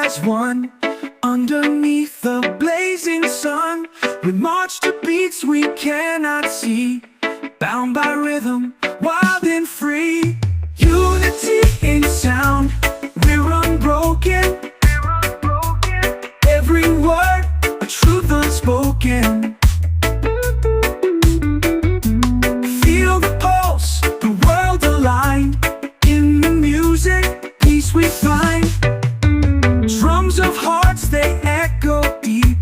as one. Underneath the blazing sun, we march to beats we cannot see, bound by rhythm, wild and free. Unity in sound, we're unbroken. Every word, a truth unspoken. Feel the pulse, the world aligned. In the music, peace we find. Drums of hearts, they echo deep.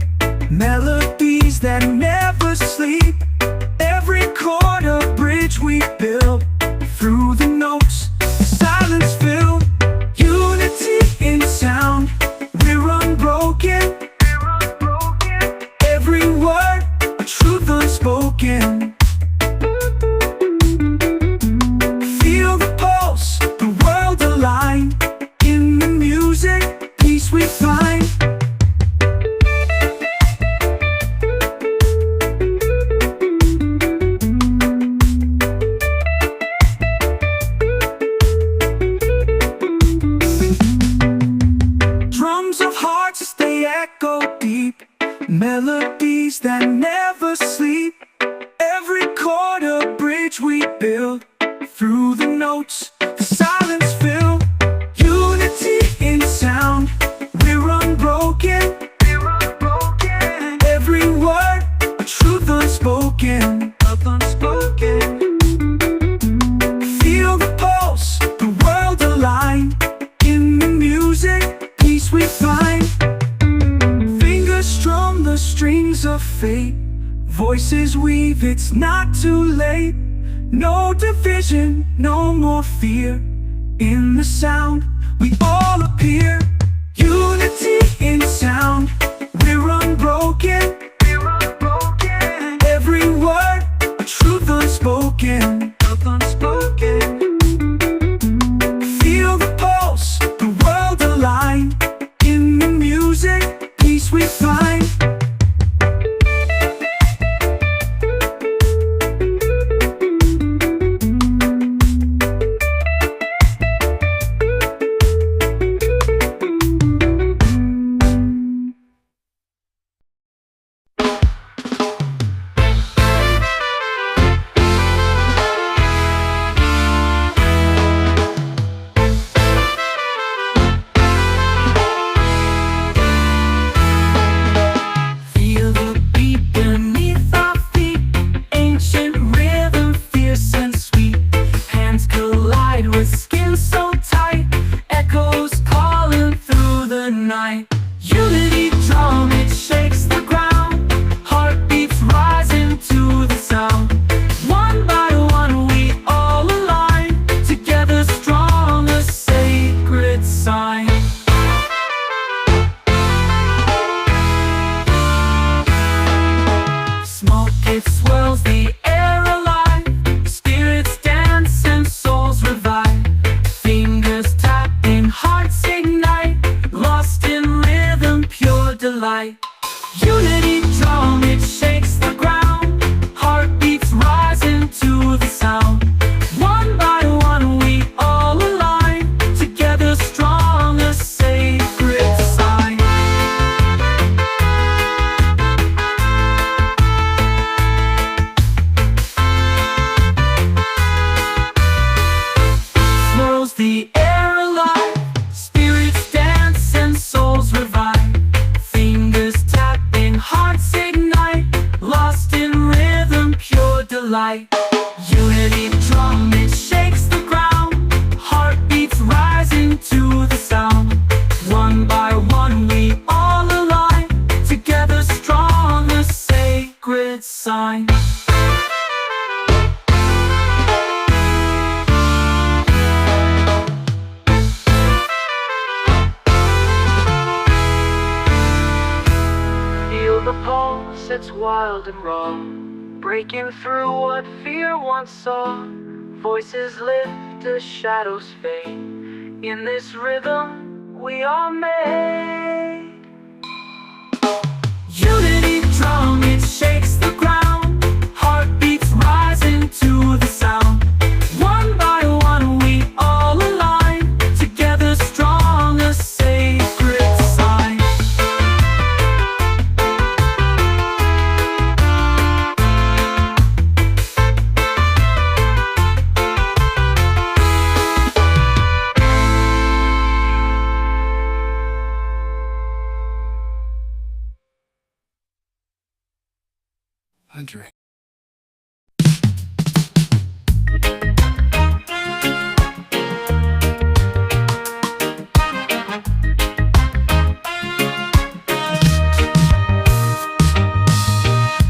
Melodies that never sleep. Every chord a bridge we build. Through the notes, silence filled. Unity in sound, we're unbroken. Every word, a truth unspoken. Feel the pulse, the world aligned. In the music, peace we find. Drums of hearts, they echo deep. Melodies that never sleep. Every chord a bridge we build. Through the notes, the silence filled. Unity in sound, we're unbroken. Every word, a truth unspoken. Feel the pulse, the world aligned. In the music, peace we find. Fingers strum the strings of fate. Voices weave, it's not too late. No division, no more fear. In the sound, we all appear. Unity in sound, we're unbroken. Every word, a truth unspoken. Feel the pulse, the world aligned. In the music, peace we find. Unity drum, it shakes the ground. Heartbeats rising to the sound. One by one we all align. Together strong, a sacred sign. Swirls the air alive. Spirits dance and souls revive. Hearts ignite, lost in rhythm, pure delight. Unity drum, it shakes the ground. Heartbeats rising to the sound. One by one we all align. Together strong, a sacred sign. The pulse, it's wild and raw, breaking through what fear once saw. Voices lift as shadows fade. In this rhythm we are made. Unity drum, it shakes the ground. Heartbeats rising to the sound. One by one we all align. Together strong, a sacred sign. country.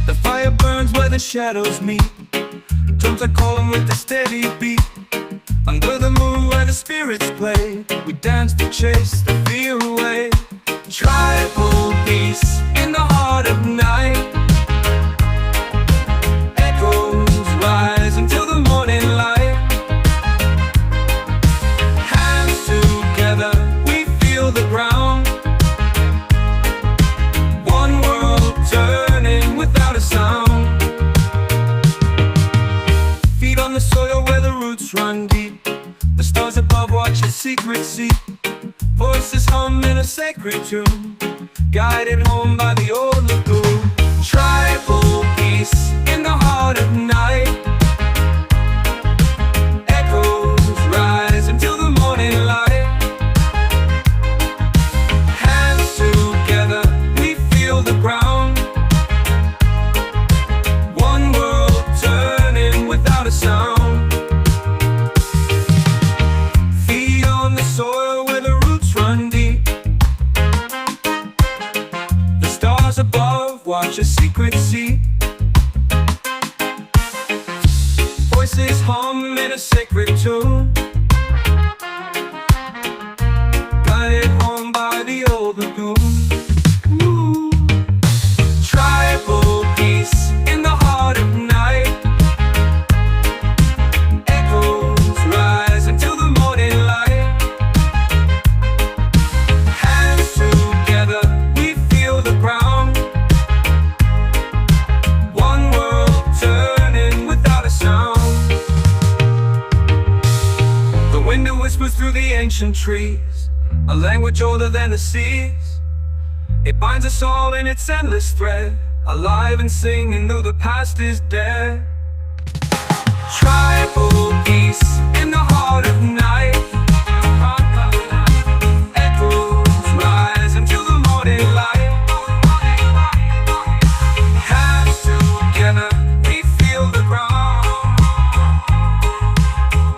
The fire burns where the shadows meet. Drums are calling with a steady beat. Under the moon where the spirits play, we dance to chase the fear away. Tribal peace in the heart of night. Echoes rise until the morning light. Hands together, we feel the ground. One world turning without a sound. Feet on the soil where the roots run deep. The stars above watch a secret seat. Voices hum in a sacred tune, guided home by the old lagoon. Tribal peace in the heart of night. Echoes rise until the morning light. Hands together, we feel the ground. One world turning without a sound. Feet on the soil where the roots run deep. The stars above watch a secret seat. Voices hum in a sacred tune, guided home by the old lagoon. Ooh. Tribal peace in the heart of night. Echoes rise until the morning light. Hands together, we feel the ground. One world turning without a sound. The wind whispers through the ancient trees, a language older than the seas. It binds us all in its endless thread, alive and singing though the past is dead. Tribal peace in the heart of night. Echoes rise until the morning light. Hands together, we feel the ground.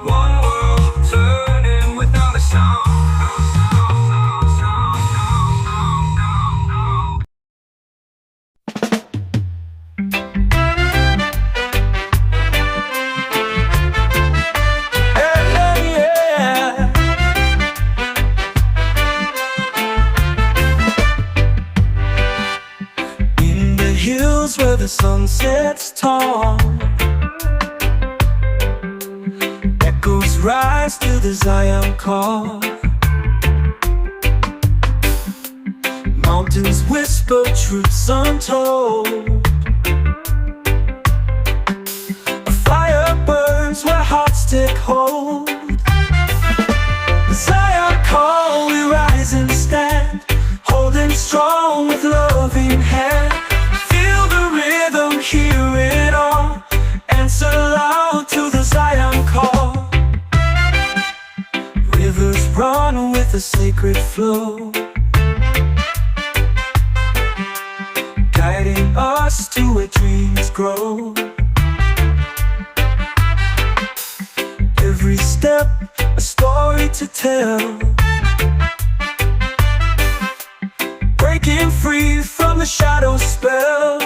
One world turning without a sound. In the hills where the sun sets tall, echoes rise to the Zion call. Mountains whisper truths untold. A fire burns where hearts take hold. The Zion call, we rise and stand, holding strong with loving hand. Feel the rhythm, hear it all. Answer loud to the Zion call. Rivers run with a sacred flow, guiding us to where dreams grow. Every step, a story to tell, breaking free from the shadow spell.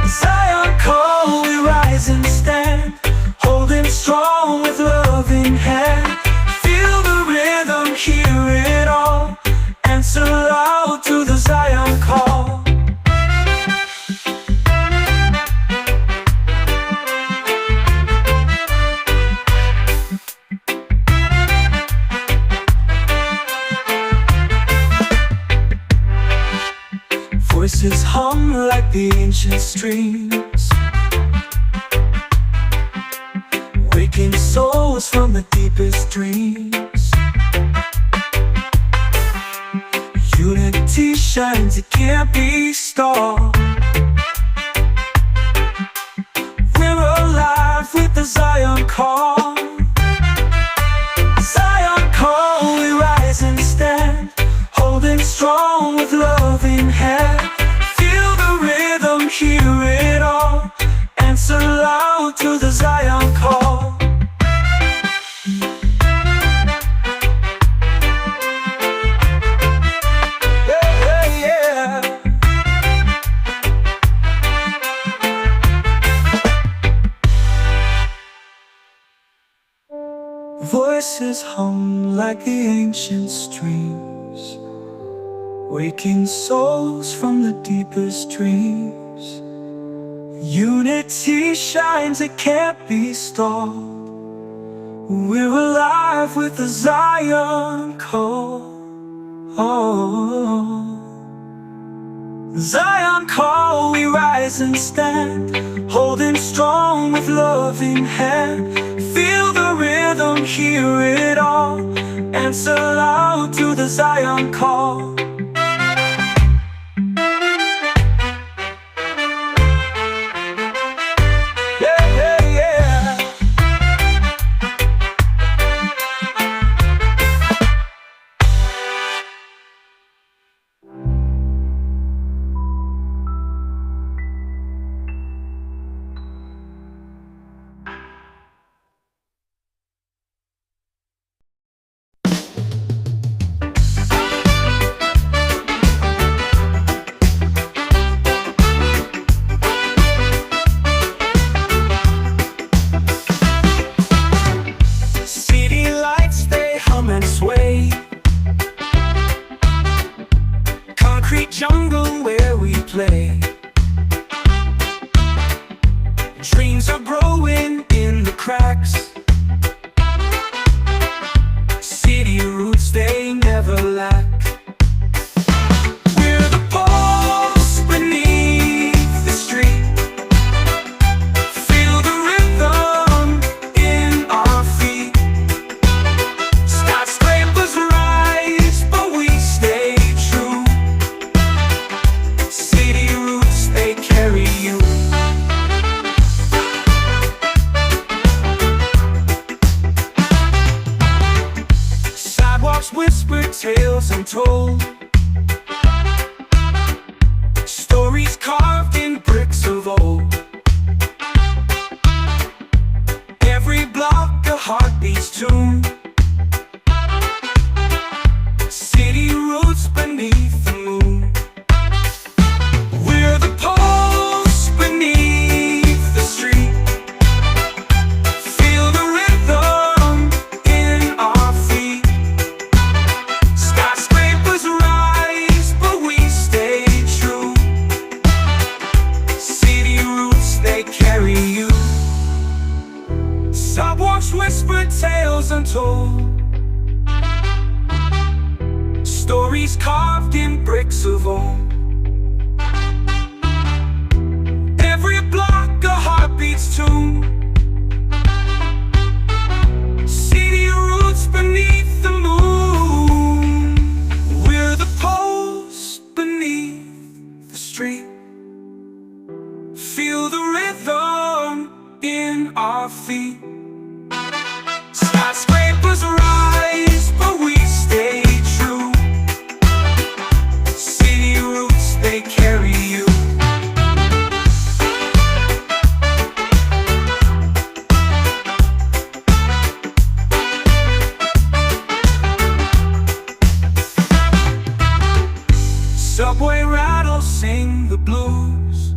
Zion call, we rise and stand, holding strong with loving hand. Feel the rhythm, hear it all. Answer loud to the Zion call. Voices hum like the ancient streams, waking souls from the deepest dreams. Unity shines, it can't be stopped. We're alive with the Zion call. Zion call, we rise and stand, holding strong with loving hand. Feel the rhythm, hear voices hum like the ancient streams, waking souls from the deepest dreams. Unity shines, it can't be stopped. We're alive with the Zion call. Zion call, we rise and stand, holding strong with loving hand. Feel the rhythm, hear it all, answer loud to the Zion call. Jungle where we play. Dreams are growing in the cracks. City roots, they never lack. We're the pulse beneath the street. Feel the rhythm in our feet. Skyscrapers rise, but we stay true. City roots, they carry you. Sidewalks whisper tales untold, stories carved in bricks of old. Every block a heartbeat's tune. City roots beneath the moon. We're the pulse beneath the street. Feel the rhythm in our feet. Skyscrapers rise, but we stay true. City roots, they carry you. Sidewalks whisper tales untold, stories carved in bricks of old. Every block a heartbeat's tune. City roots beneath the moon. We're the pulse beneath the street. Feel the rhythm in our feet. Skyscrapers rise, but we stay true. City roots, they carry you. Subway rattles sing the blues.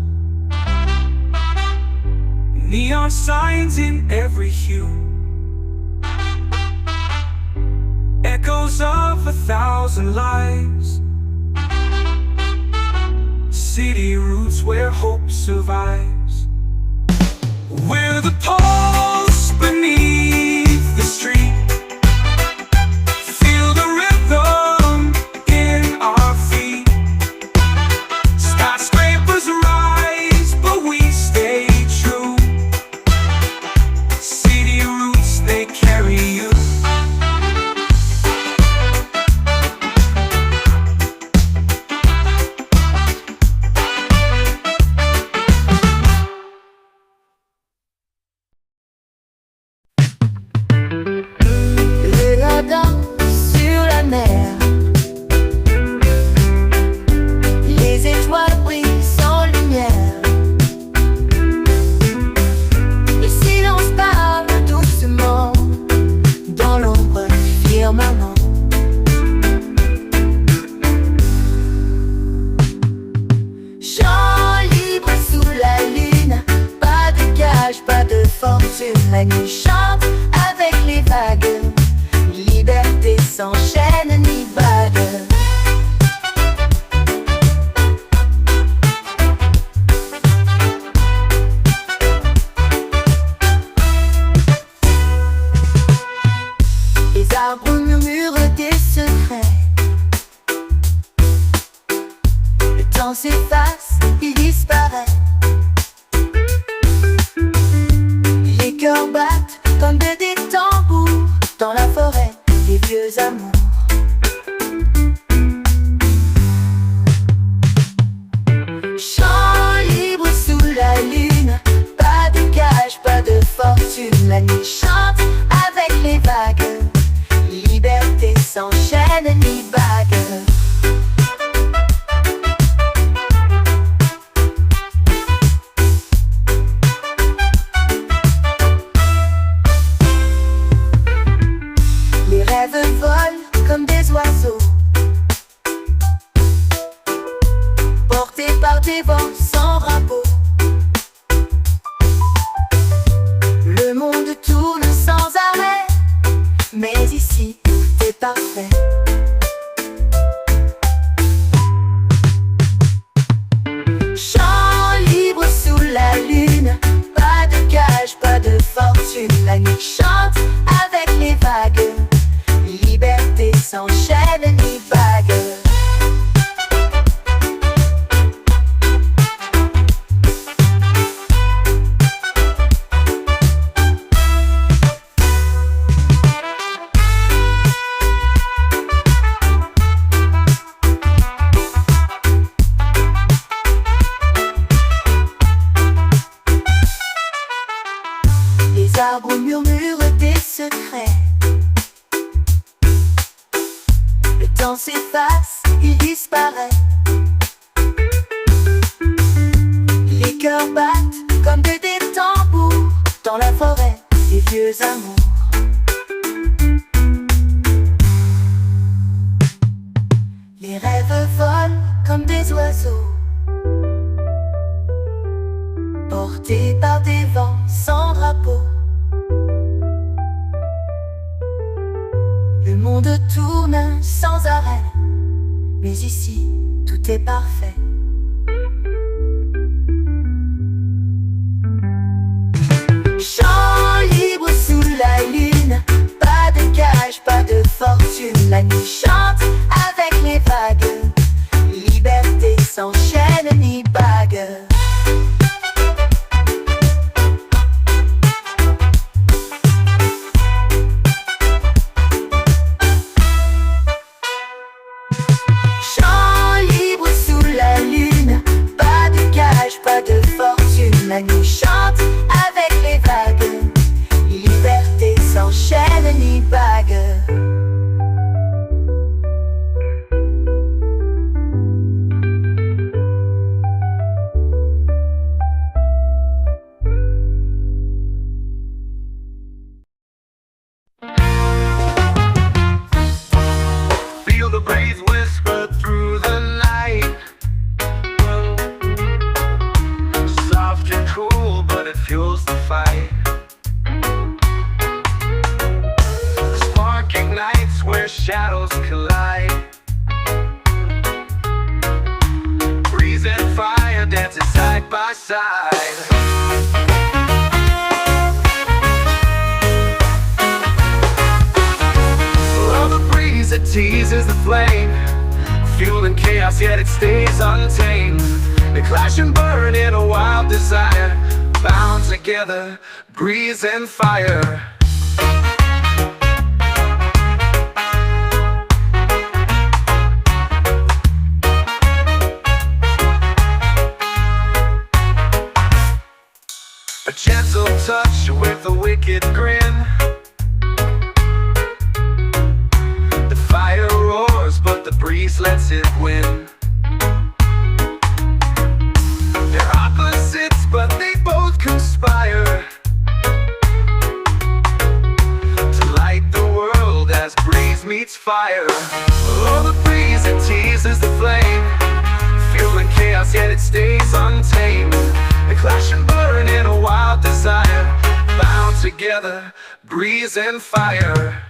Neon signs in every hue. Echoes of 1,000 lives. City roots where hope survives. We're the pulse beneath the street. Feel the rhythm in our feet. Skyscrapers rise, but we stay true. City roots, they carry you. La nuit chante avec les vagues, liberté sans chaîne ni bague. Les rêves volent comme des oiseaux, portés par des vents sans rabot. Le monde tourne sans arrêt, mais ici, c'est parfait. Chant libre sous la lune, pas de cage, pas de fortune. La nuit chante avec les vagues, liberté sans chaîne ni bague. Les arbres murmurent des secrets. Le temps s'efface, il disparaît. Les cœurs battent comme des tambours dans la forêt des vieux amours. Les rêves volent comme des oiseaux, portés par des vents sans drapeau. Le monde tourne sans arrêt, mais ici, tout est parfait. Chant libre sous la lune, pas de cage, pas de fortune. La nuit chante avec les vagues, liberté sans chaîne ni bague. Pas de fortune, la nuit chante avec les vagues, liberté sans chaîne ni bague. Feel the breeze whisper through the night. Soft and cool, but it fuels the fight. The spark ignites where shadows collide. Breeze and fire dancing side by side. Oh, the breeze, it teases the flame, fueling chaos, yet it stays untamed. They clash and burn in a wild desire, bound together, breeze and fire. A gentle touch with a wicked grin. The fire roars, but the breeze lets it win. They're opposites, but they both conspire to light the world as breeze meets fire. Oh, the breeze, it teases the flame, fueling chaos, yet it stays untamed. They clash and burn in a wild desire, bound together, breeze and fire.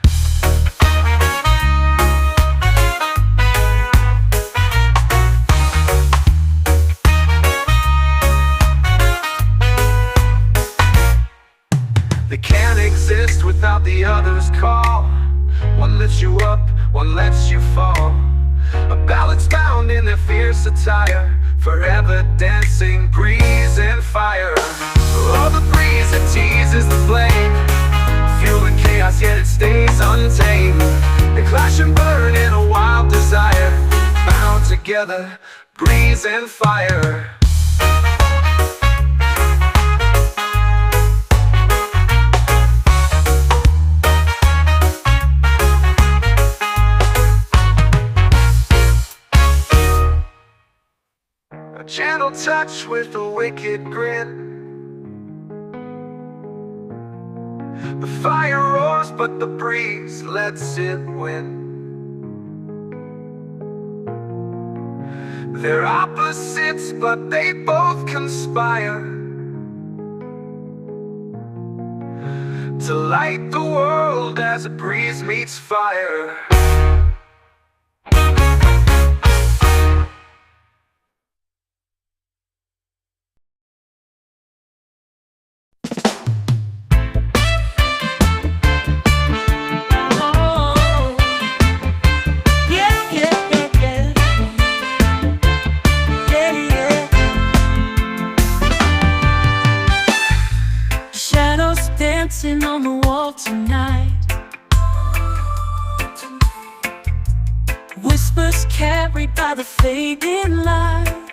They can't exist without the other's call. One lifts you up, one lets you fall. A balance bound in their fierce attire, forever dancing, breeze and fire. Oh, the breeze, it teases the flame, fueling chaos, yet it stays untamed. They clash and burn in a wild desire, bound together, breeze and fire. gentle touch with a wicked grin. The fire roars, but the breeze lets it win. They're opposites, but they both conspire to light the world as a breeze meets fire. Dancing on the wall tonight, whispers carried by the fading light.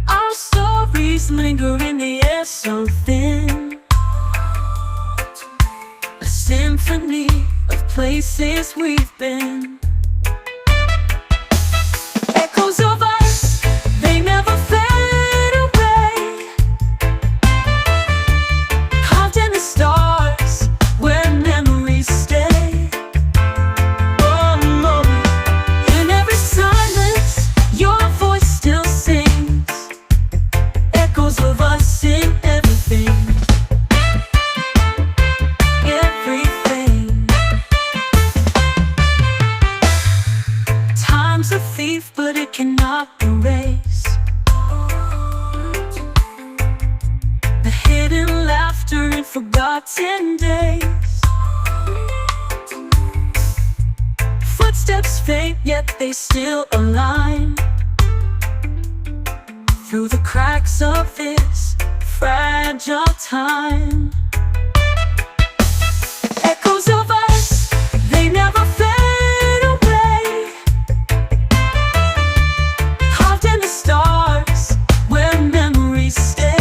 Our stories linger in the air so thin, a symphony of places we've been. Echoes of us, they never fade. Stars where memories stay. Oh no. In every silence, your voice still sings. Echoes of us in everything. Everything. Time's a thief, but it cannot erase the hidden laughter in forgotten days. Footsteps fade, yet they still align through the cracks of this fragile time. Echoes of us, they never fade away. Carved in the stars where memories stay.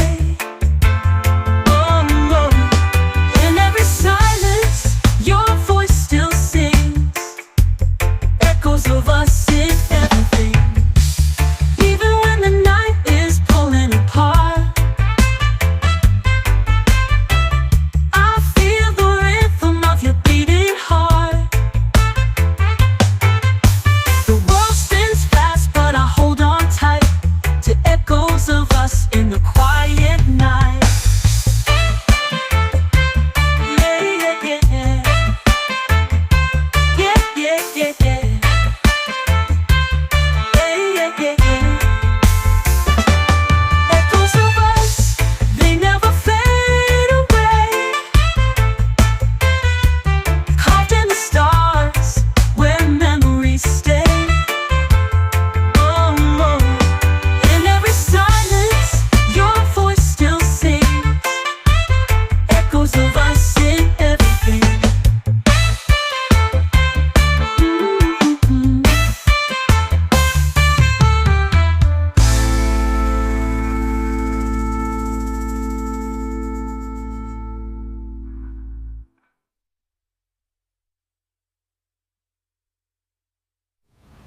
Of us in everything. Even when the night is pulling apart, I feel the rhythm of your beating heart. The world spins fast, but I hold on tight to echoes of us in the quiet night.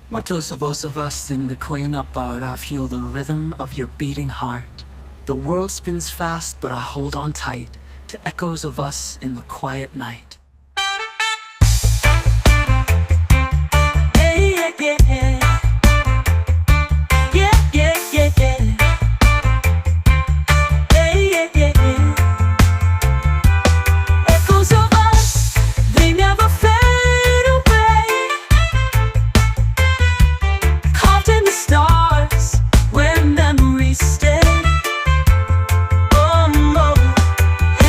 What those of us in the coin up out, I feel the rhythm of your beating heart. The world spins fast, but I hold on tight to echoes of us in the quiet night. Hey, yeah, yeah, yeah. Yeah, yeah, yeah, yeah. Hey, yeah, yeah, yeah. Echoes of us, they never fade away. Carved in the stars where memories stay. Oh no.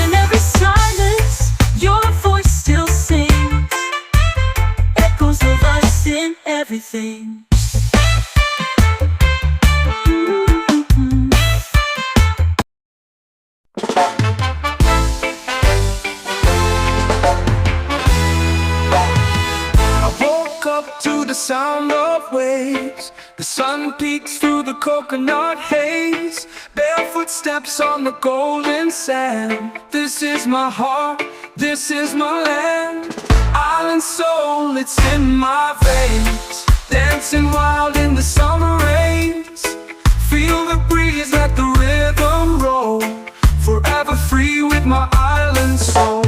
In every silence, your voice still sings. Echoes of us in everything. Sound of waves, the sun peeks through the coconut haze. Barefoot steps on the golden sand. This is my heart, this is my land. Island soul, it's in my veins. Dancing wild in the summer the breeze, let the rhythm roll. Forever free with my island soul.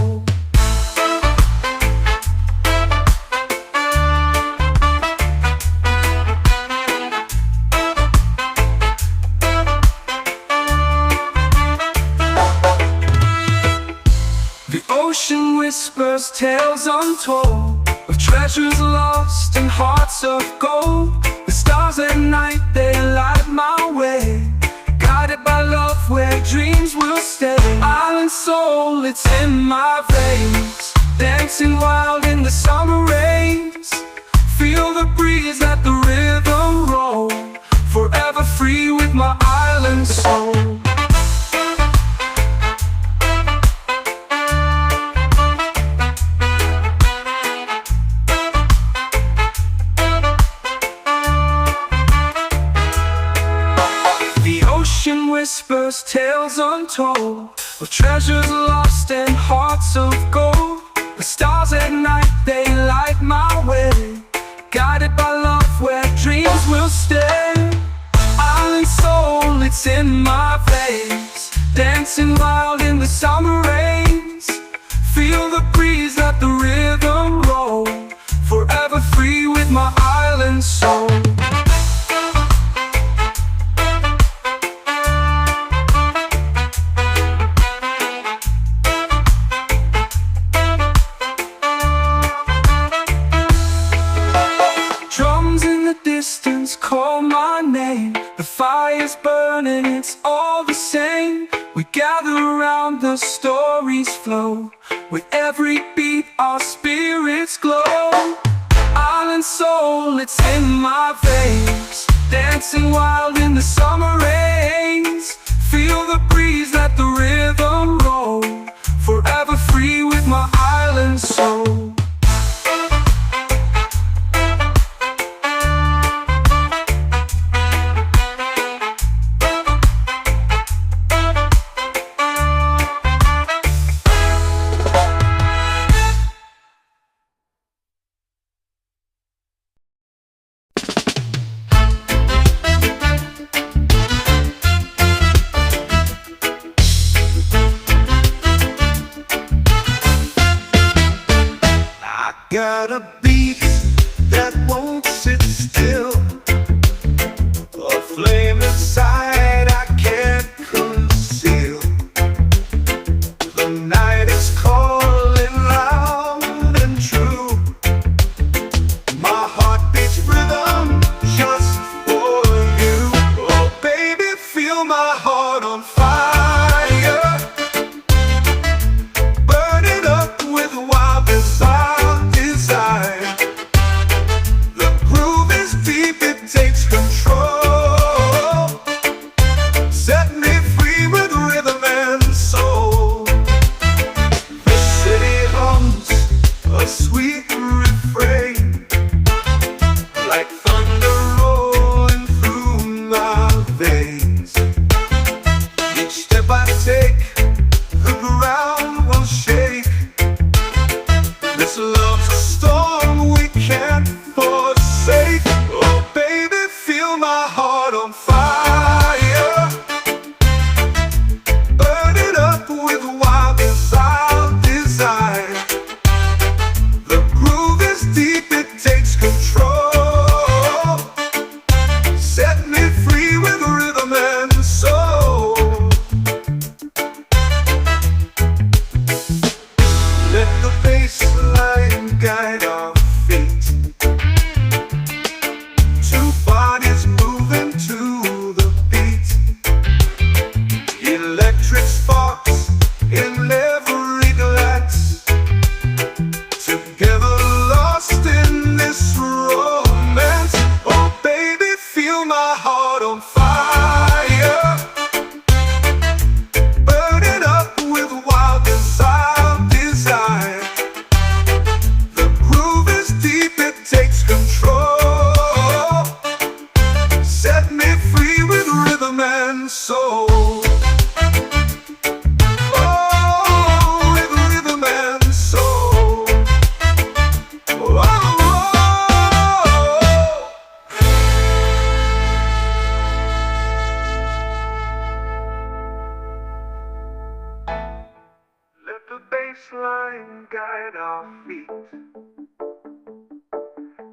The ocean whispers tales untold of treasures lost and hearts of gold. The stars at night, they light my way, guided by love where dreams will stay. Island soul, it's in my veins, dancing wild in the summer rains. Feel the breeze, let the rhythm roll. Forever free with my island soul. Whispers tales untold of treasures lost and hearts of gold. The stars at night, they light my way, guided by love where dreams will stay. Island soul, it's in my veins, dancing wild in the summer rains. Feel the breeze, let the rhythm roll. Forever free with my island soul. Call my name, the fire's burning, it's all the same. We gather around, the stories flow. With every beat our spirits glow. Island soul, it's in my veins, dancing wild in the summer rains. Feel the breeze, let the rhythm roll. Forever free with my island soul. Got a beat that won't sit still, a flame inside I can't conceal. The night is calling loud and true. My heart beats rhythm just for you. Oh baby, feel my heart on fire, burning up with wild desire. The groove is deep, it takes control.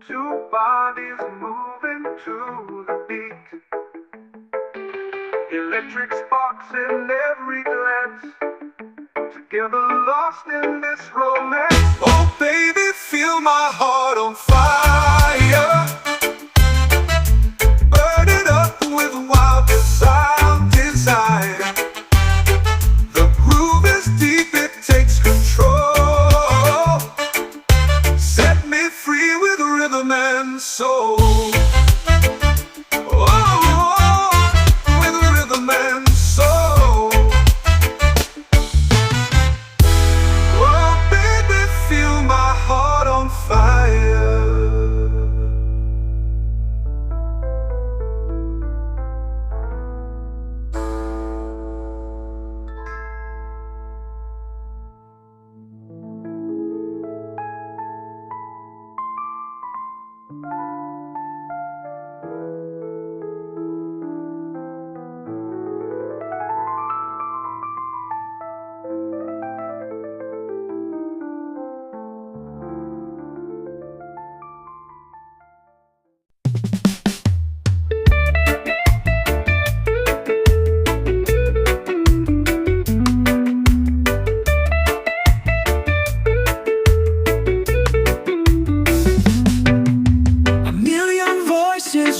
Two bodies moving to the beat. Electric sparks in every glance. Together lost in this romance. Oh baby, feel my heart on fire. Burn it up with wild desire. The groove is deep, it takes control. Set me free with rhythm and soul.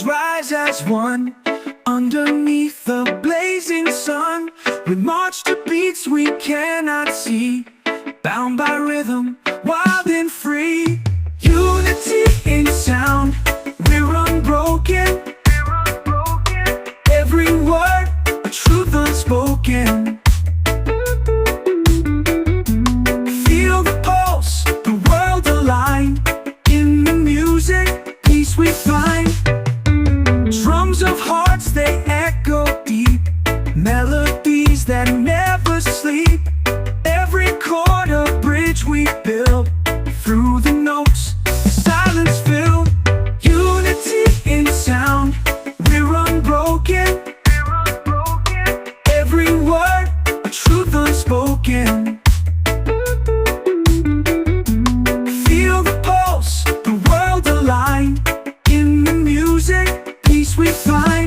Rise as one underneath the blazing sun. We march to beats we cannot see, bound by rhythm, wild and free. Unity in sound, we're unbroken. Every word, a truth unspoken. Feel the pulse, the world aligned. In the music, peace we find. Drums of hearts, they echo deep. Melodies that never sleep. Every chord a bridge we build. Through the notes, silence filled. Unity in sound, we're unbroken. Every word, a truth unspoken. Feel the pulse, the world aligned. In the music, peace we find.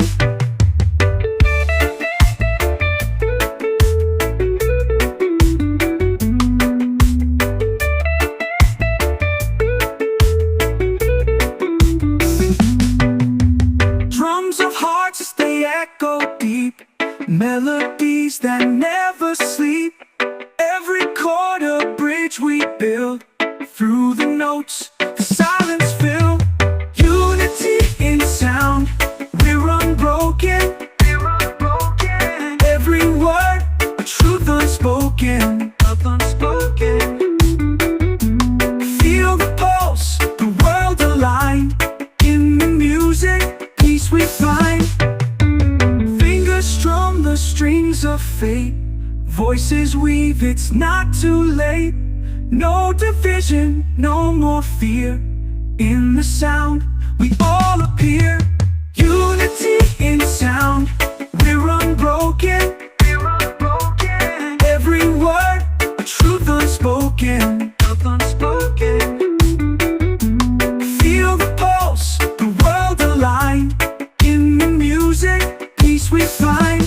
Drums of hearts, they echo deep. Melodies that never sleep. Every chord a bridge we build. Through the notes, the silence filled. Unity in sound, we're unbroken. Every word, a truth unspoken. Feel the pulse, the world aligned. In the music, peace we find. Fingers strum the strings of fate. Voices weave, it's not too late. No division, no more fear. In the sound, we all appear. Unity in sound, we're unbroken. Every word, a truth unspoken. Feel the pulse, the world aligned. In the music, peace we find.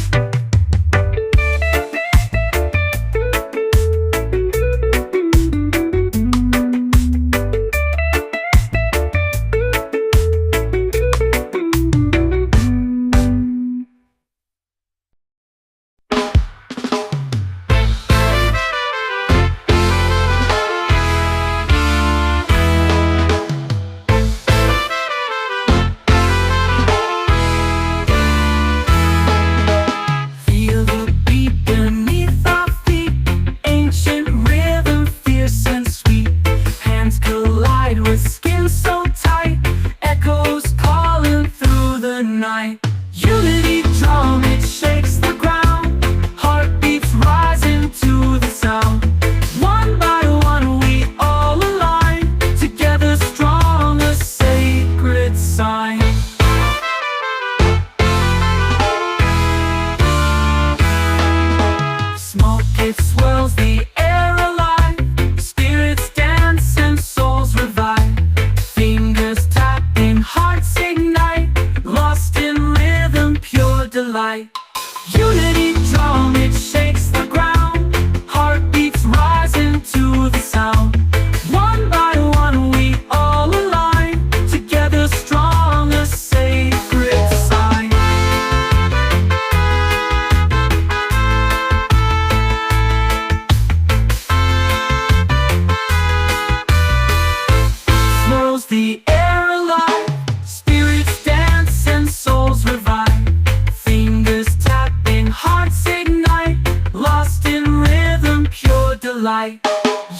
the air alive. Spirits dance and souls revive. Fingers tapping, hearts ignite. Lost in rhythm, pure delight.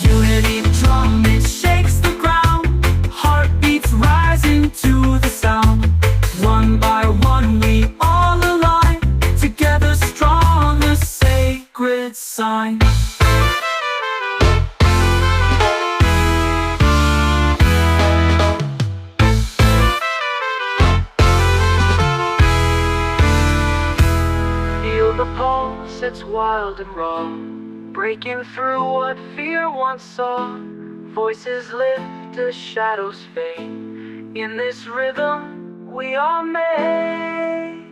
Unity drum, it shakes the ground. Heartbeats rising to the sound. One by one we all align. Together strong, a sacred sign. Feel the pulse, it's wild and raw, breaking through what fear once saw. Voices lift as shadows fade. In this rhythm we are made.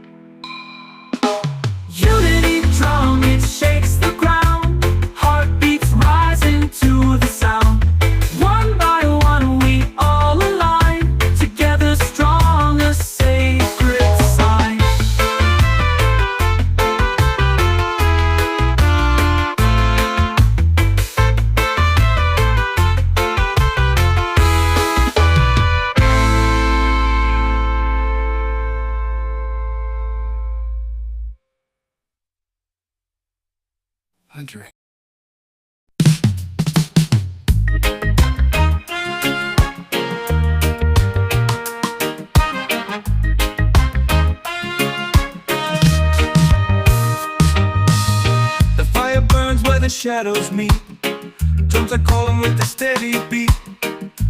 Unity drum, it shakes the ground. Heartbeats rising to the sound. One by one we all align. Together strong, a sacred sign. Andre. The fire burns where the shadows meet. Drums are calling with a steady beat.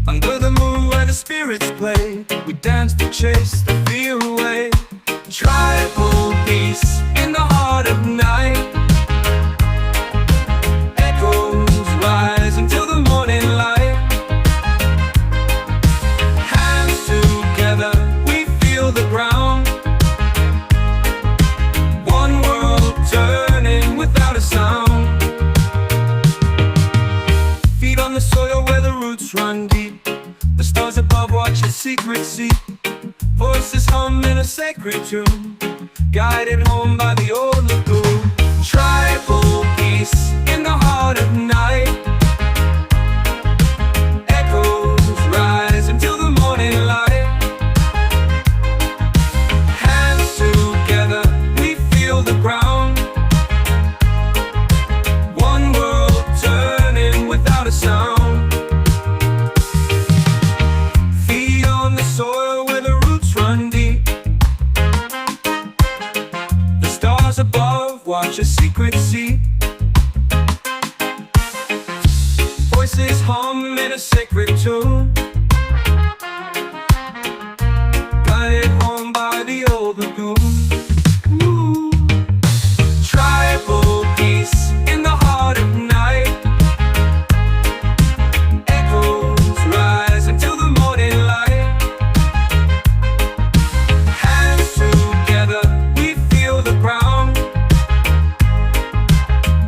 Under the moon where the spirits play, we dance to chase the fear away. Tribal peace in the heart of night. Echoes rise until the morning light. Hands together, we feel the ground. One world turning without a sound. Feet on the soil where the roots run deep. The stars above watch a secret seep. Voices hum in a sacred tune, guided home by the old lagoon. Tribal peace in the heart of night. Echoes rise until the morning light. Hands together, we feel the ground. One world turning without a sound. Feet on the soil where the roots run deep. The stars above watch a secret seep. Voices hum in a sacred tune, guided home by the old lagoon. Ooh. Tribal peace in the heart of night. Echoes rise until the morning light. Hands together, we feel the ground.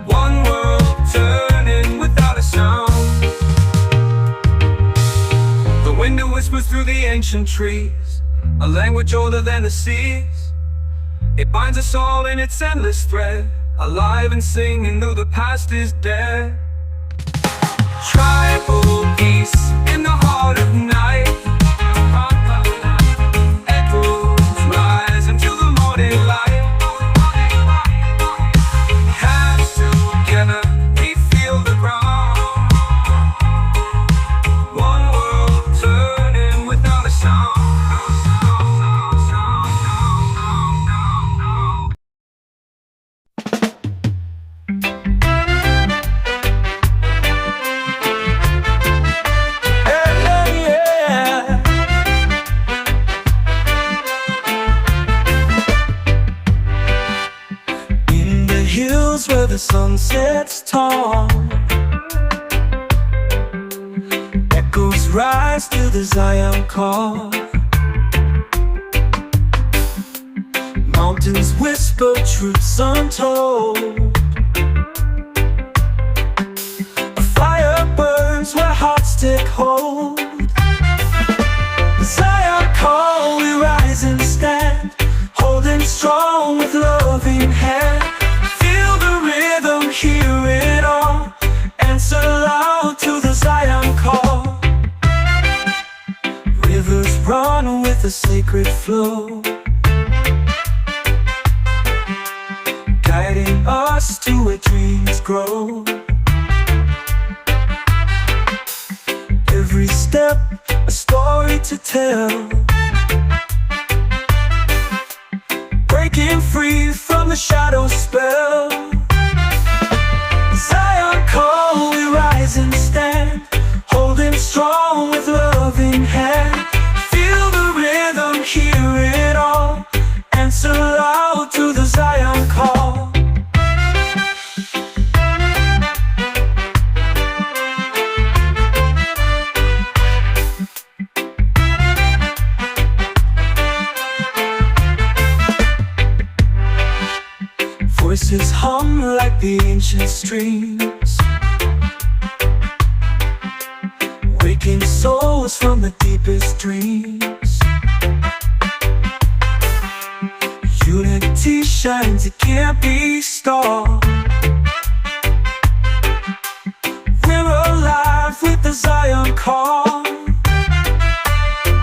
One world turning without a sound. The wind whispers through the ancient trees, a language older than the seas. It binds us all in its endless thread, alive and singing though the past is dead. Tribal peace in the heart of night. Echoes rise until the morning light. Hands together, we feel the ground. One world turning without a sound. In the hills where the sun sets tall, echoes rise to the Zion call. Mountains whisper truths untold. A fire burns where hearts take hold. The Zion call, we rise and stand, holding strong with loving hand. Feel the rhythm, hear it all. Answer loud to the Zion call. run with the sacred flow, guiding us to where dreams grow. Every step, a story to tell, breaking free from the shadow spell. Zion call, we rise and stand, holding strong with loving hand. Feel the rhythm, hear it all, answer loud to the Zion call. Voices hum like the ancient streams, waking souls from the deepest dreams. Unity shines, it can't be stopped. We're alive with the Zion call.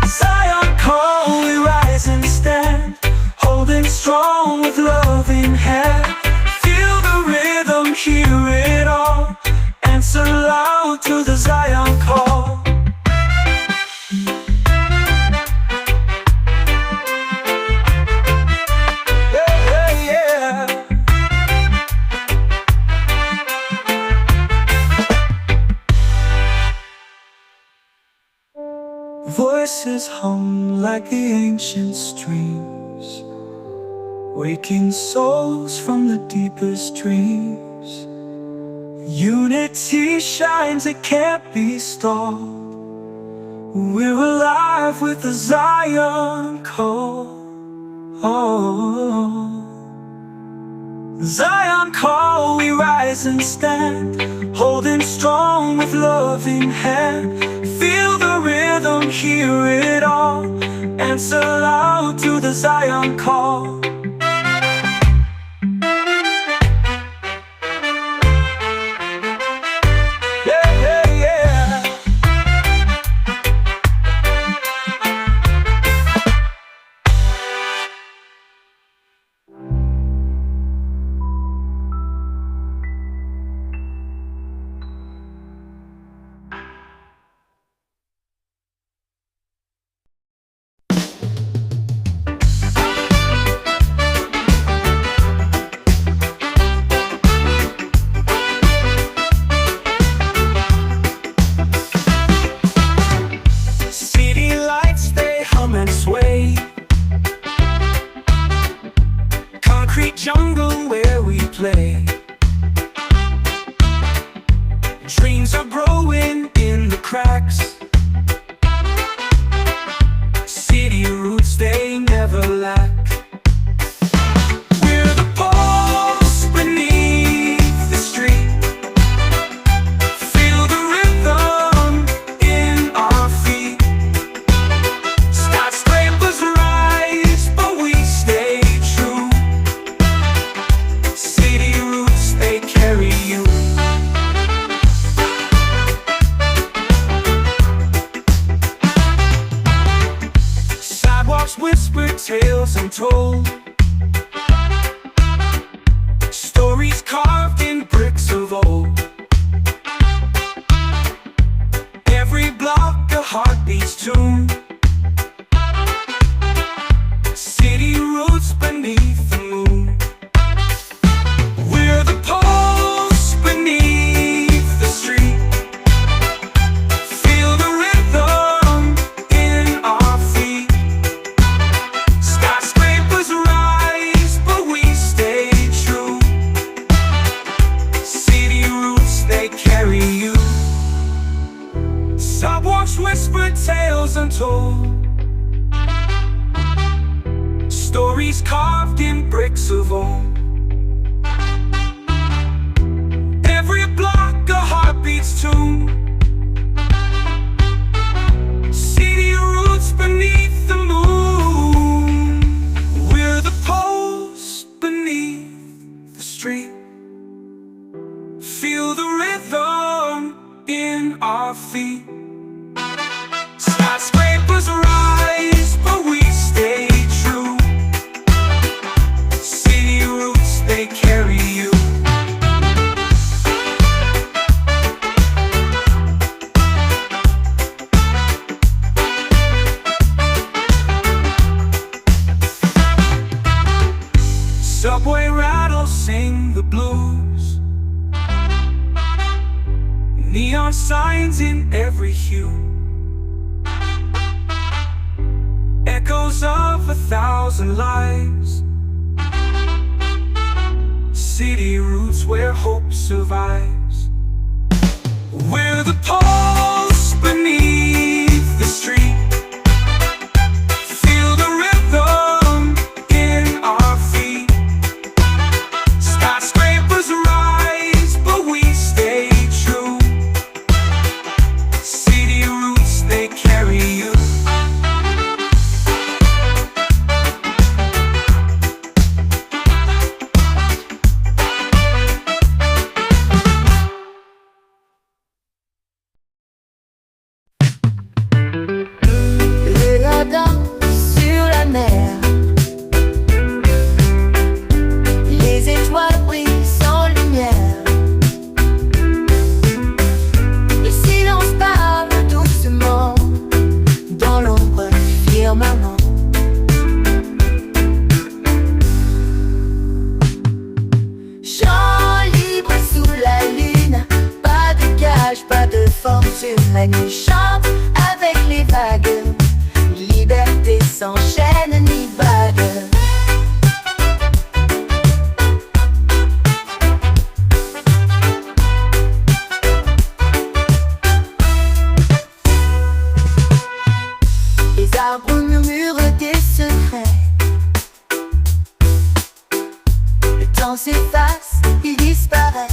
Zion call, we rise and stand, holding strong with loving hand. Feel the rhythm, hear it all, answer loud to the Zion call. Voices hum like the ancient streams, waking souls from the deepest dreams. Unity shines, it can't be stopped. We're alive with the Zion call. Zion call, we rise and stand, holding strong with loving hand. Feel the rhythm, hear it all, answer loud to the Zion call. Jungle where we play. Dreams are growing in the cracks. City roots, they never lack. We're the pulse beneath the street. Feel the rhythm in our feet. Skyscrapers rise, but we stay true. City roots, they carry you. Sidewalks whisper tales untold, stories carved in bricks of old. Every block a heartbeat's tune. City roots beneath the moon. We're the pulse beneath the street. Feel the rhythm in our feet. Skyscrapers rise, but we stay true. City roots, they carry you. Sidewalks whisper tales untold, stories carved in bricks of old. Every block a heartbeat's tune. City roots beneath the moon. We're the pulse beneath the street. Feel the rhythm in our feet. Skyscrapers rise, signs in every hue, echoes of 1,000 lives. City roots where hope survives. We're the pulse beneath the street. Feel the rhythm in our feet. Skyscrapers rise, but we stay true. City roots, they carry you. Le radar sur la mer, les étoiles brillent sans lumière. Le silence parle doucement dans l'ombre du firmament. Chant libre sous la lune, pas de cage, pas de fortune. La nuit chante avec les vagues, liberté sans chaîne ni bague. Les arbres murmurent des secrets. Le temps s'efface, il disparaît.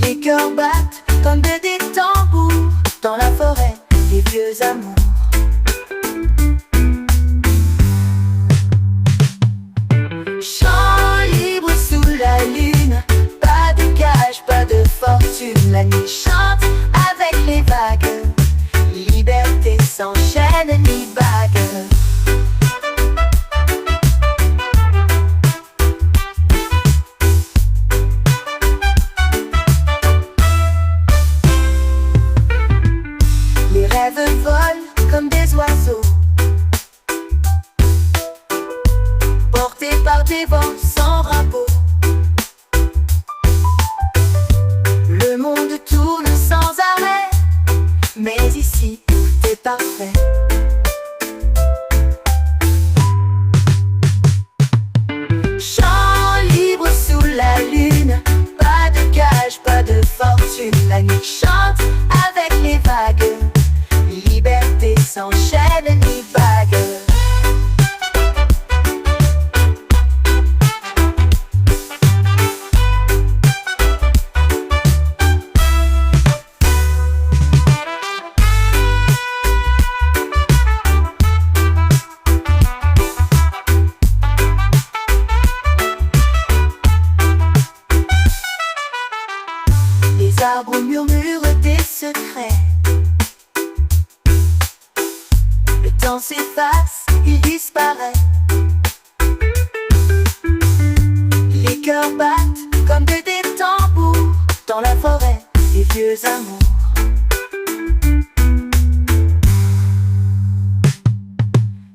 Les cœurs battent comme des tambours dans la forêt des vieux amours. Chant libre sous la lune, pas de cage, pas de fortune. La nuit chante avec les vagues, liberté sans chaîne ni bague. Les rêves volent comme des oiseaux, portés par des vents sans drapeau. Le monde tourne sans arrêt, mais ici tout est parfait. Chant libre sous la lune, pas de cage, pas de fortune. La nuit chante avec les vagues, liberté sans chaîne ni bague. Les arbres murmurent des secrets. Le temps s'efface, il disparaît. Les cœurs battent comme des tambours dans la forêt des vieux amours.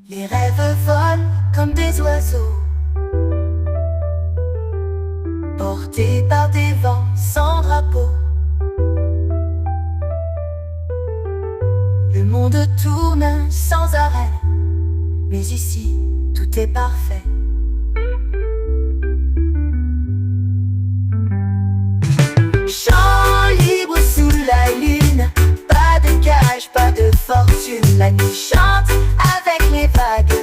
Les rêves volent comme des oiseaux, portés par des vents sans drapeau. Le monde tourne sans arrêt, mais ici tout est parfait. Chant libre sous la lune, pas de cage, pas de fortune. La nuit chante avec les vagues,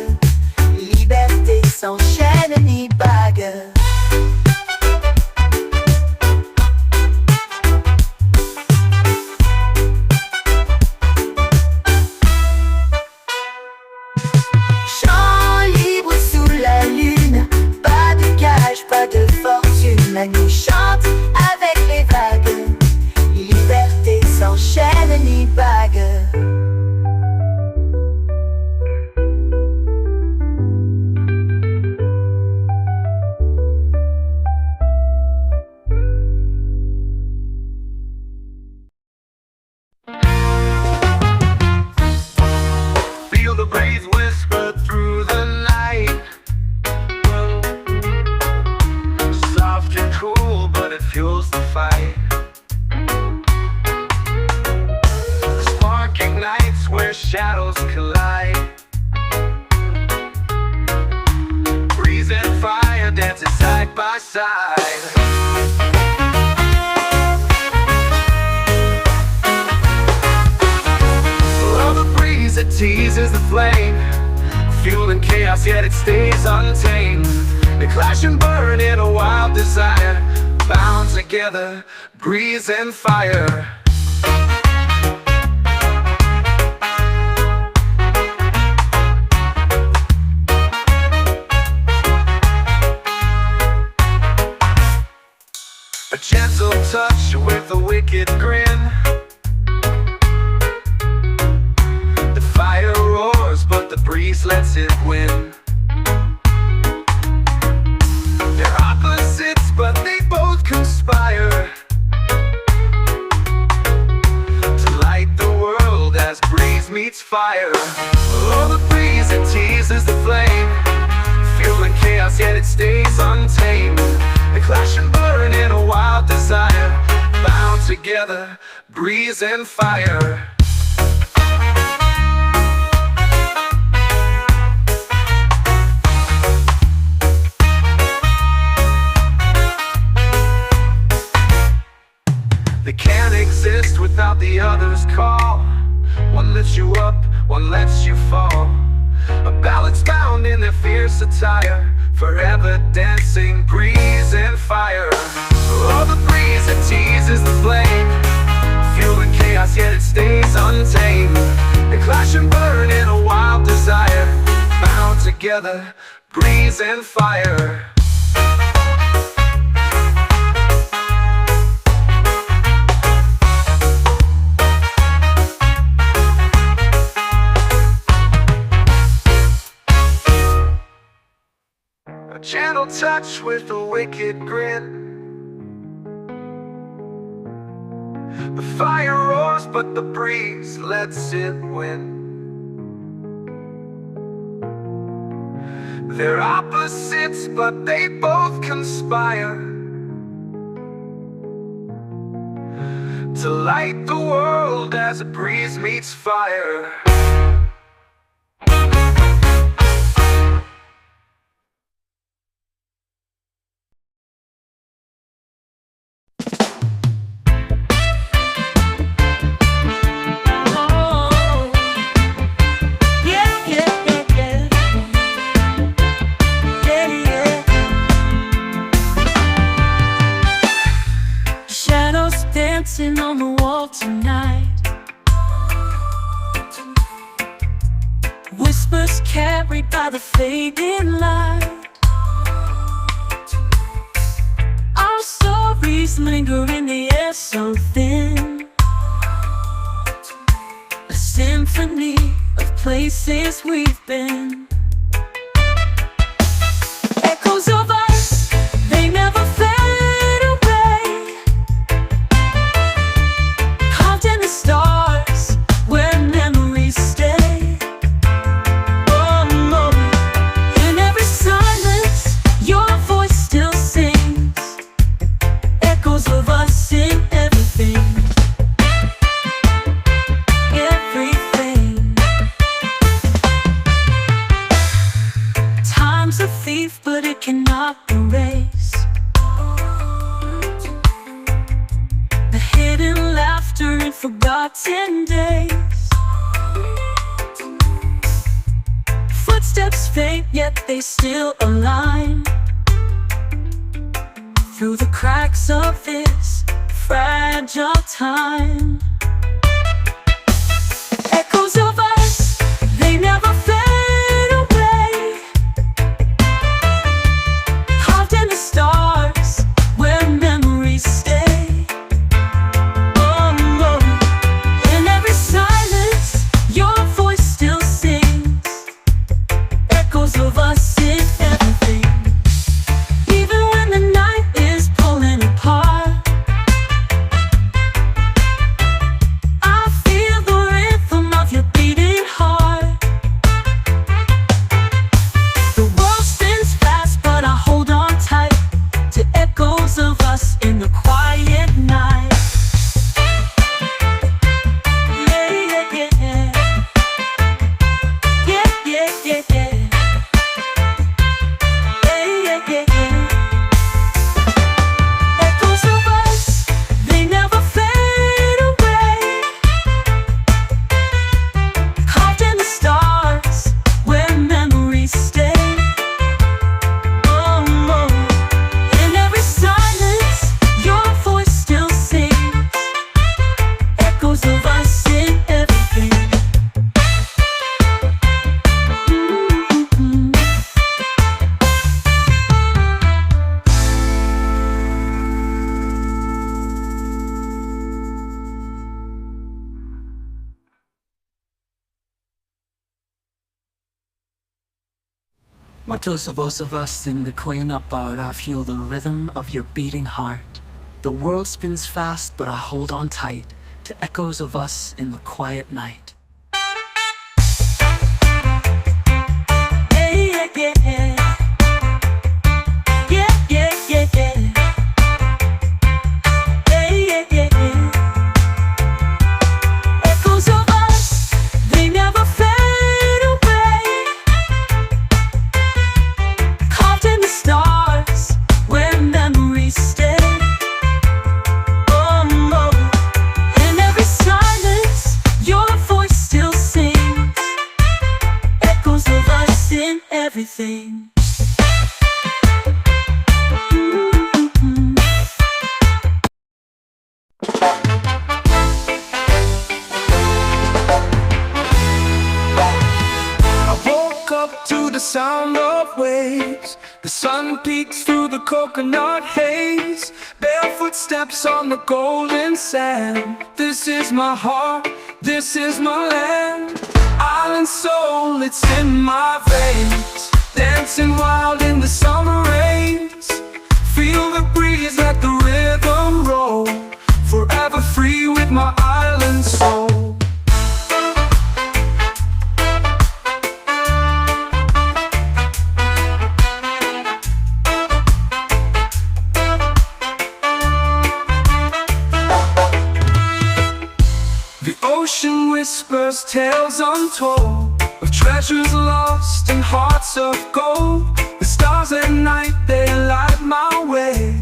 liberté sans chaîne ni bague. Chant libre sous la lune, pas de cage, pas de fortune. La nuit chante avec les vagues, liberté sans chaîne ni bague. inside. Oh, the breeze, it teases the flame, fueling chaos, yet it stays untamed. They clash and burn in a wild desire, bound together, breeze and fire. A gentle touch with a wicked grin. The fire roars, but the breeze lets it win. They're opposites, but they both conspire to light the world as breeze meets fire. Oh, the breeze, it teases the flame, fueling chaos, yet it stays untamed. They clash and burn in a wild desire, bound together, breeze and fire. They can't exist without the other's call. One lifts you up, one lets you fall. A balance bound in their fierce attire, forever dancing, breeze and fire. Oh, the breeze, it teases the flame, fueling chaos, yet it stays untamed. They clash and burn in a wild desire, bound together, breeze and fire. A gentle touch with a wicked grin. The fire roars, but the breeze lets it win. They're opposites, but they both conspire to light the world as a breeze meets fire. Dancing on the wall tonight, whispers carried by the fading light. Our stories linger in the air so thin, a symphony of places we've been. Echoes of us, they never fade. Stars where memories stay. Oh no, in every silence your voice still sings, echoes of us in everything. Everything. Time's a thief, but it cannot erase the hidden laughter in forgotten days. Footsteps fade, yet they still align through the cracks of this fragile time. Echoes of us, they never fade away, carved in the stars where memories stay. Of us in everything. Even when the night is pulling apart, Muchos of us sing the queen up out. I feel the rhythm of your beating heart. The world spins fast, but I hold on tight to echoes of us in the quiet night. Hey, yeah, yeah, yeah. Yeah, yeah, yeah, yeah. Hey, yeah, yeah, yeah. Echoes of us, they never fade away. Carved in the stars, where memories stay. Oh, no. In every silence, your voice still sings. Echoes of us in everything. I woke up to the sound of waves. The sun peeks through the coconut haze. Barefoot steps on the golden sand. This is my heart, this is my land. Island soul, it's in my veins. Dancing wild in the summer rains. Feel the breeze, let the rhythm roll. Forever free with my island soul. The ocean whispers tales untold of treasures lost and hearts of gold. The stars at night, they light my way.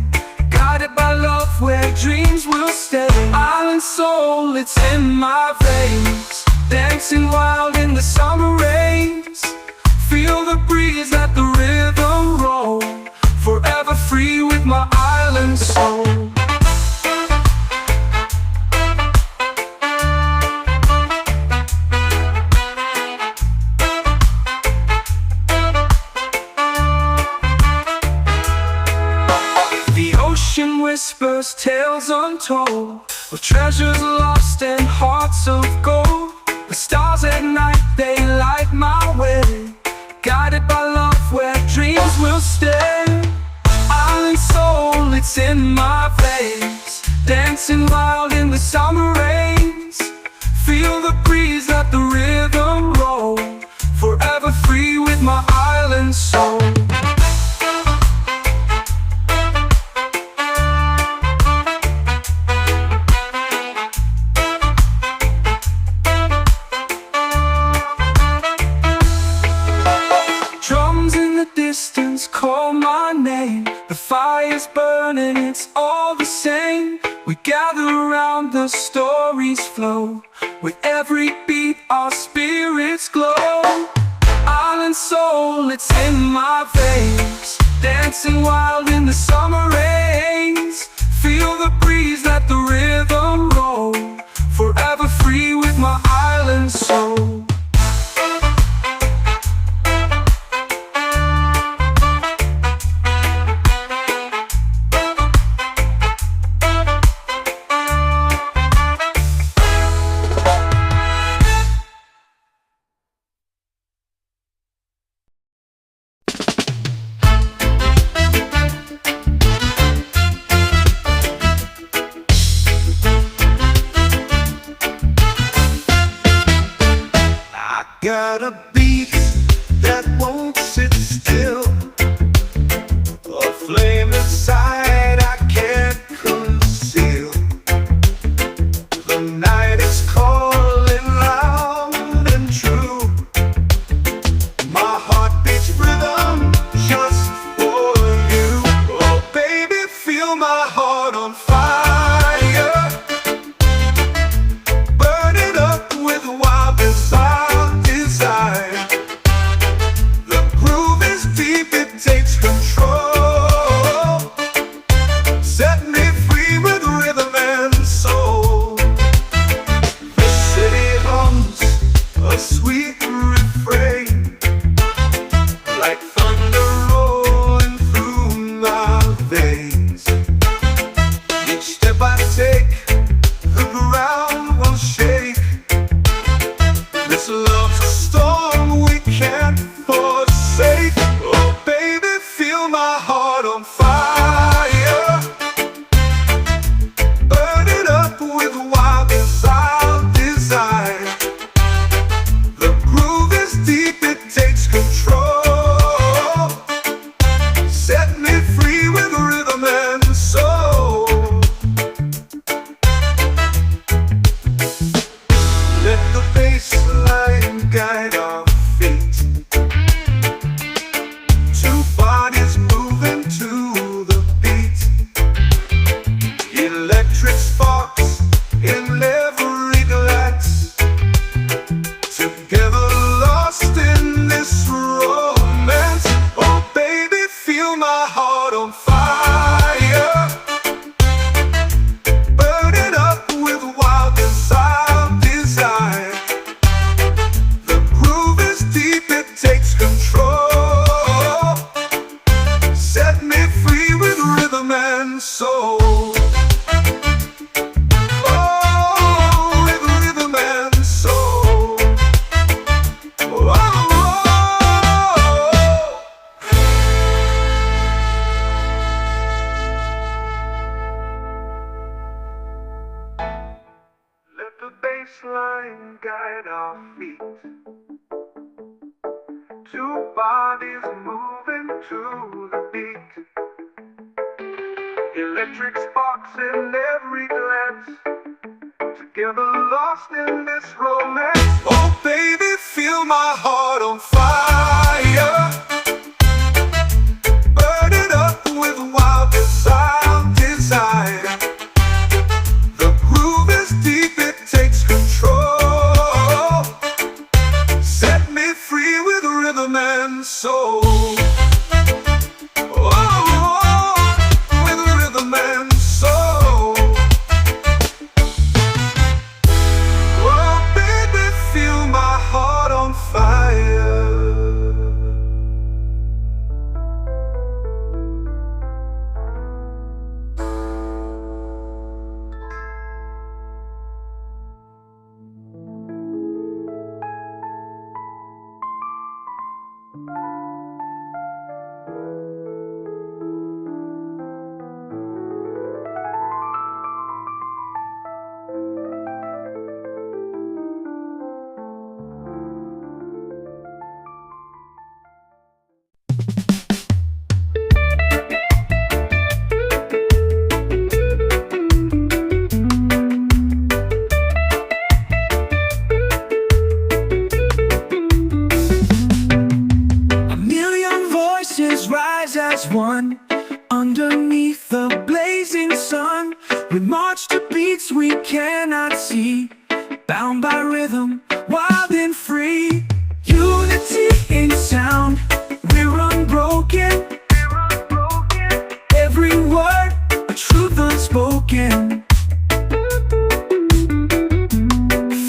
Guided by love where dreams will stay. Island soul, it's in my veins. Dancing wild in the summer rains. Feel the breeze, let the rhythm roll. Forever free with my island soul. Whispers tales untold of treasures lost and hearts of gold. The stars at night, they light my way. Guided by love where dreams will stay. Island soul, it's in my veins. Dancing wild in the summer rains. Feel the breeze, let the rhythm roll. Forever free with my island soul. Distance call my name. The fire's burning, it's all the same. We gather around, the stories flow. With every beat our spirits glow. Island soul, it's in my veins. Dancing wild in the summer rains. Feel the breeze, let the rhythm roll. Forever free with my island soul. Got a beat that won't sit still. A flame inside I can't conceal. The night is calling loud and true. My heart beats rhythm just for you. Oh baby, feel my heart on fire. Burn it up with wild desire. The groove is deep, it takes control. Set me free with rhythm and soul. The city hums a sweet refrain, like thunder rolling through my veins. Each step I take, the ground will shake. This love's a storm we can't forsake. Oh. at our feet. Two bodies moving to the beat. Electric sparks in every glance. Together lost in this romance. Oh baby, feel my heart on fire. Burn it up with wild desire. The groove is deep, it takes control. Set me free with rhythm and soul. Oh, with rhythm and soul. Oh baby, feel my heart on fire. A million voices rise as one underneath the blazing sun. We march to beats we cannot see, bound by rhythm, wild and free. Unity in sound, we're unbroken. Every word, a truth unspoken.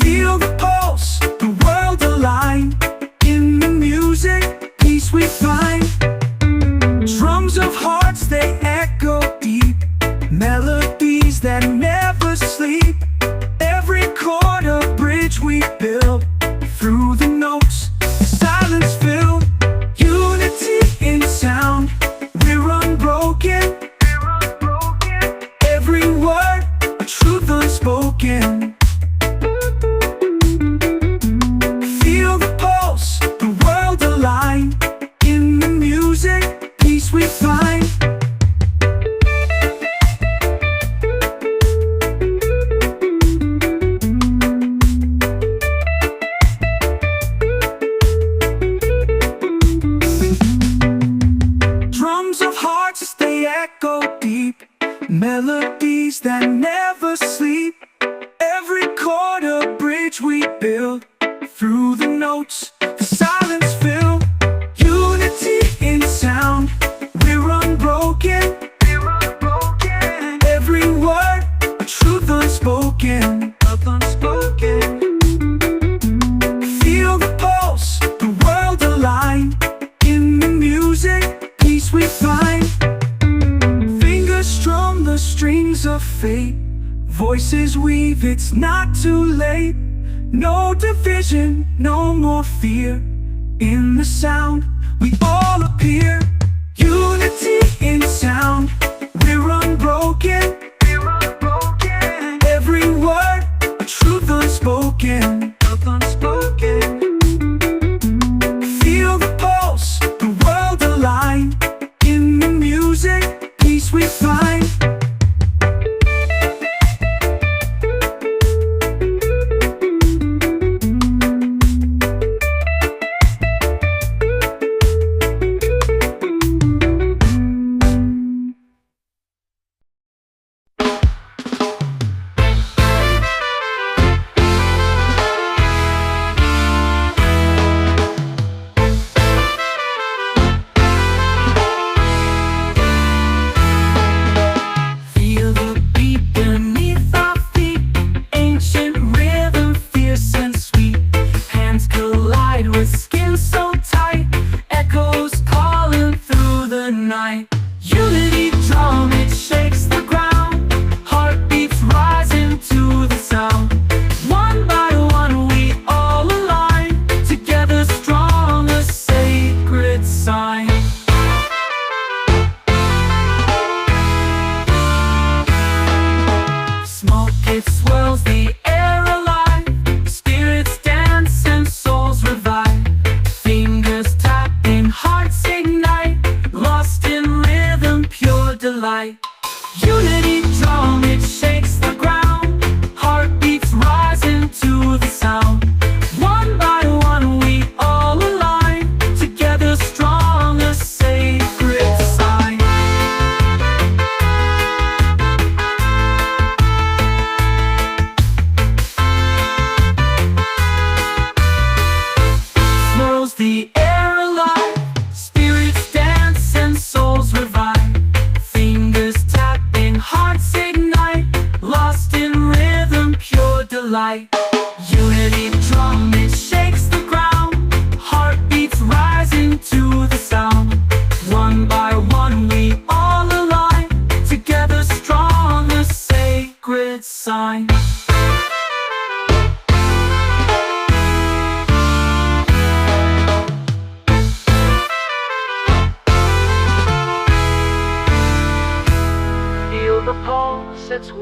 Feel the pulse, the world aligned. In the music, peace we find. Drums of hearts, they echo deep. Melodies that never sleep. Every chord a bridge we build. Through the notes, silence filled. Unity in sound, we're unbroken. Every word, a truth unspoken. Feel the pulse, the world aligned. In the music, peace we find. Drums of hearts, they echo deep. Melodies that never sleep. Every chord a bridge we build. Through the notes, the silence filled. Unity in sound, we're unbroken. Every word, a truth unspoken. Feel the pulse, the world aligned. In the music, peace we find. Fingers strum the strings of fate. Voices weave, it's not too late. No division, no more fear. In the sound, we all appear. Unity in sound, we're unbroken. Every word, a truth unspoken. Feel the pulse, the world aligned. In the music, peace we find.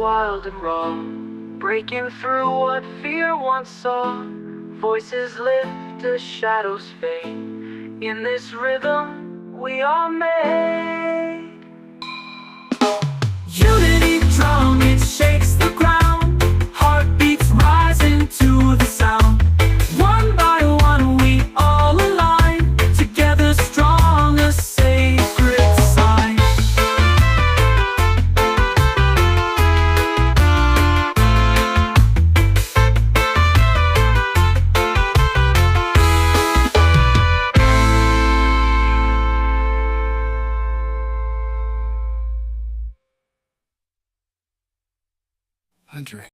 wild and raw, breaking through what fear once saw. Voices lift as shadows fade. In this rhythm we are made. Unity drum, it shakes the ground. Heartbeats rising to the sound. One by one we all align. Together strong, a sacred sign. Andre.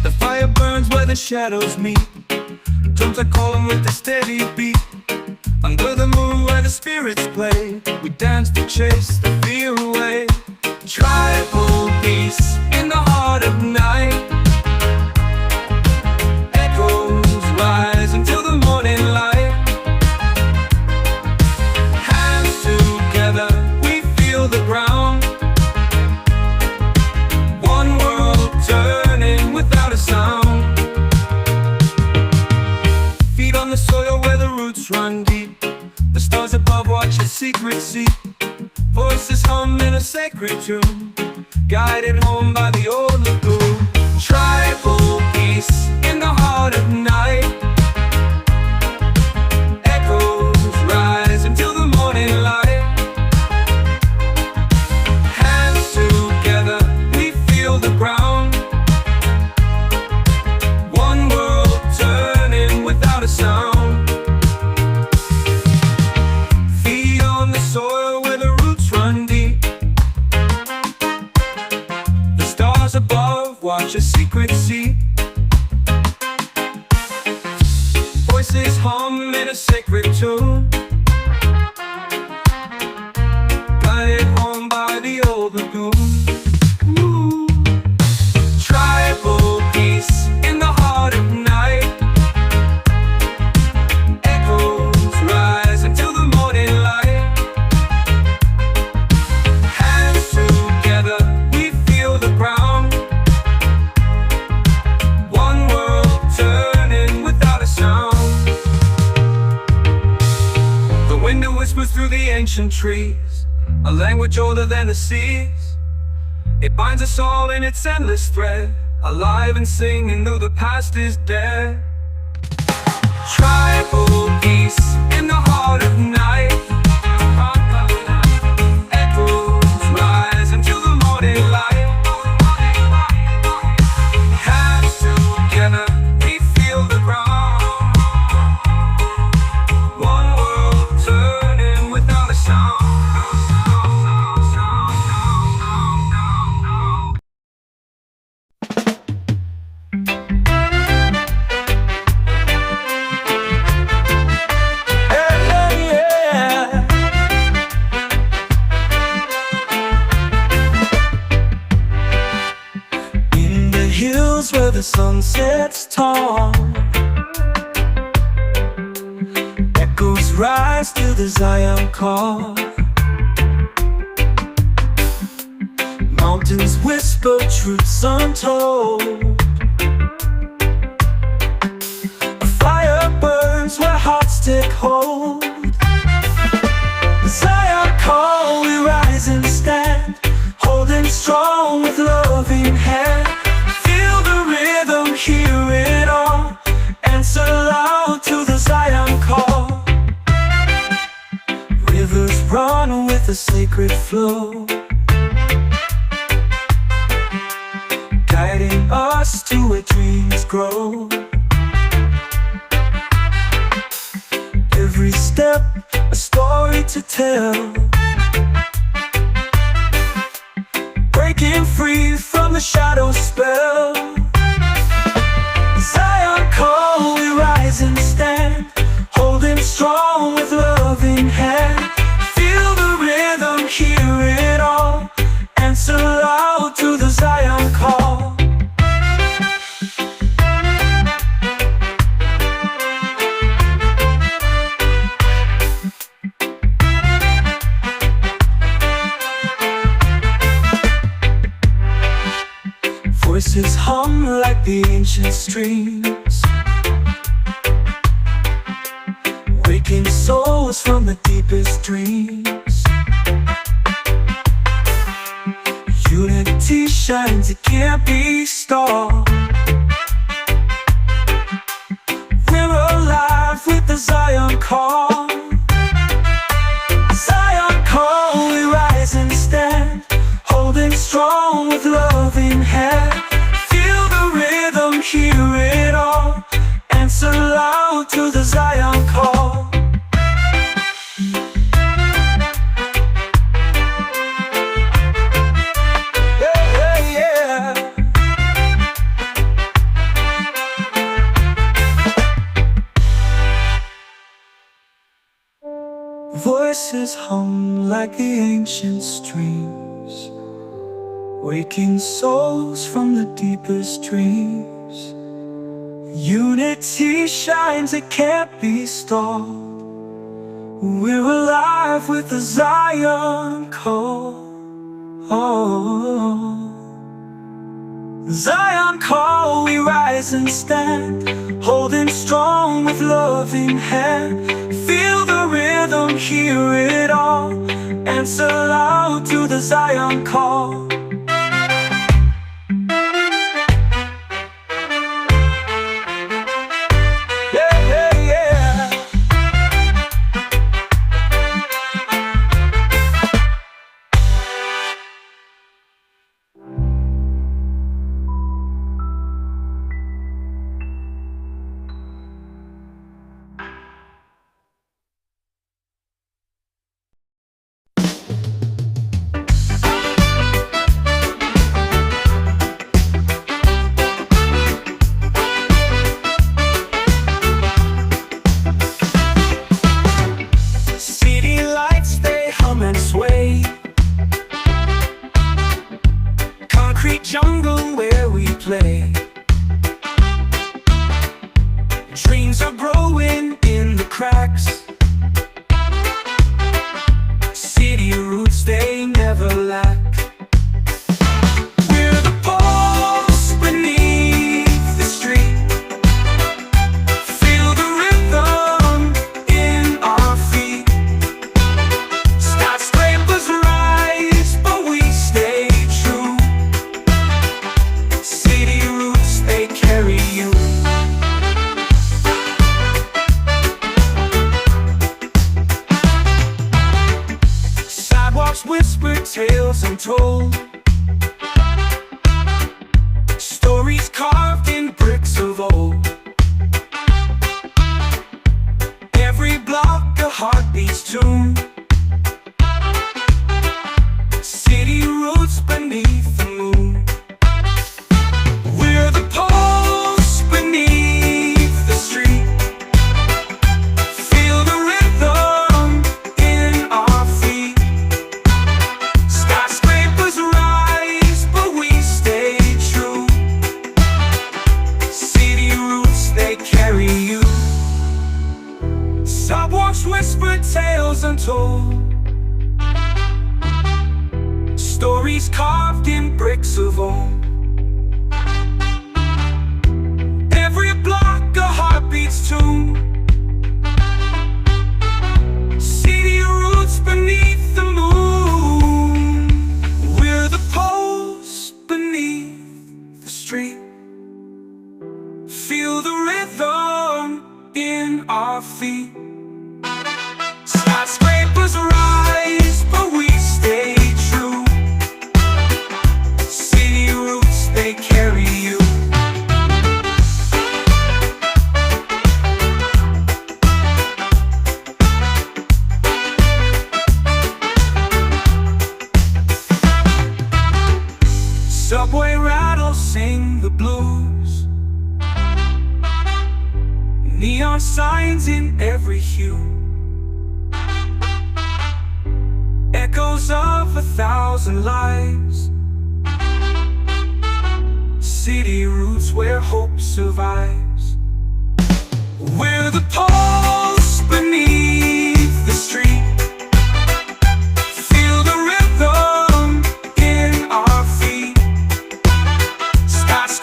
The fire burns where the shadows meet. Drums are calling with a steady beat. Under the moon where the spirits play, we dance to chase the fear away. Tribal peace in the heart of night. Echoes rise until the morning light. Hands together, we feel the ground. One world turning without a sound. Feet on the soil where the roots run deep. The stars above watch a secret seep. Voices hum in a sacred tune, guided home by the old lagoon. Tribal peace in the heart of night. Echoes rise until the morning light. Hands together, we feel the ground. One world turning without a sound. Feet on the soil where the roots run deep. The stars above watch a secret seep. Voices hum in a sacred tune, guided home by the old lagoon. Ooh. Tribal peace in the heart of night. Echoes rise until the morning light. Hands together, we feel the ground. One world turning without a sound. The wind whispers through the ancient trees, a language older than the seas. It binds us all in its endless thread, alive and singing though the past is dead. Tribal peace in the heart of night. Echoes rise until the morning light. Hands together, we feel the ground. One world turning without a sound. In the hills where the sun sets tall, echoes rise to the Zion call. Mountains whisper truths untold. A fire burns where hearts take hold. Zion call, we rise and stand, holding strong with loving hand. Feel the rhythm, hear it all. Answer loud to the Zion call. Rivers run with a sacred flow, guiding us to where dreams grow. Every step, a story to tell, breaking free from the shadow spell. Zion call, we rise and stand, holding strong with loving hand. Feel the rhythm, hear it all. Answer loud to the Zion call. Voices hum like the ancient streams, waking souls from the deepest dreams. Unity shines, it can't be stopped. We're alive with the Zion call. Zion call, we rise and stand, holding strong with love in hand. Feel the rhythm, hear it all, answer loud to the Zion call. Voices hum like the ancient streams, waking souls from the deepest dreams. Unity shines, it can't be stopped. We're alive with the Zion call. Zion call, we rise and stand, holding strong with love in hand. Feel the rhythm, hear it all, answer loud to the Zion call. Yeah, yeah, yeah. City lights, they hum and sway. Concrete jungle where we play. Dreams are growing in the cracks. City roots, they never lack. We're the pulse beneath the street. Feel the rhythm in our feet. Skyscrapers rise, but we stay true. City roots, they carry you. Sidewalks whisper tales untold, stories carved in bricks of old. Every block a heartbeat's tune. City roots beneath the moon. We're the pulse beneath the street. Feel the rhythm in our feet. Skyscrapers rise, but we stay true. City roots, they carry you. Sidewalks whisper tales untold, stories carved in bricks of old. Every block a heartbeat's tune. City roots beneath the moon. We're the pulse beneath the street. Feel the rhythm in our feet. Skyscrapers rise, but we stay true. City roots, they carry you. Subway rattles sing the blues. Neon signs in every hue. Echoes of 1,000 lives. City roots where hope survives. We're the pulse beneath the street. Feel the rhythm in our feet. Skyscrapers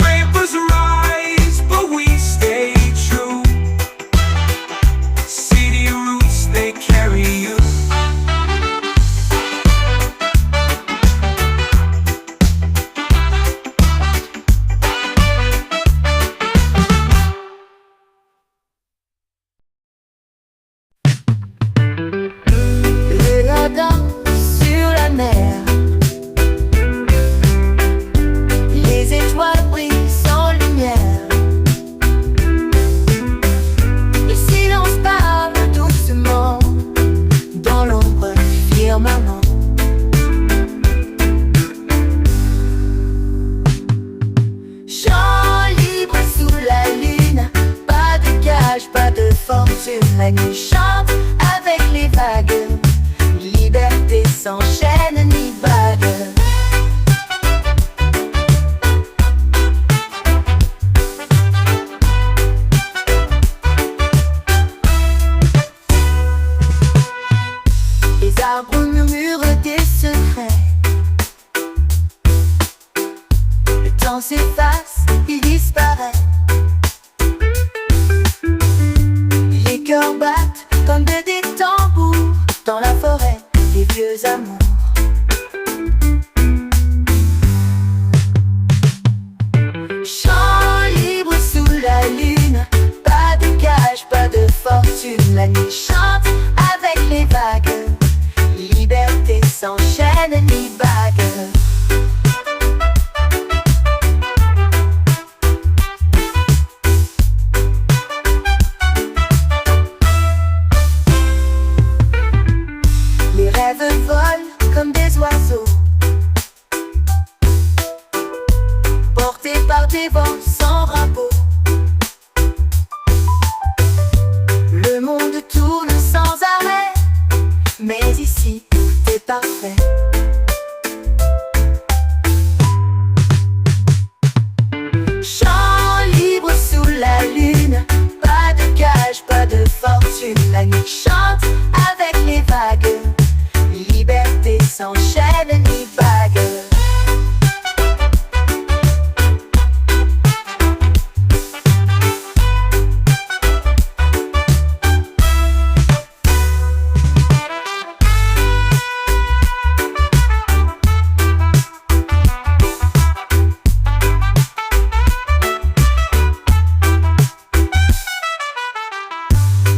chante avec les vagues. Liberté sans chaîne ni bague. Les rêves volent comme des oiseaux, portés par des vents sans drapeau. Le monde tourne sans arrêt, mais ici, c'est parfait. Chant libre sous la lune, pas de cage, pas de fortune. La nuit chante avec les vagues. Liberté sans chaîne ni bague.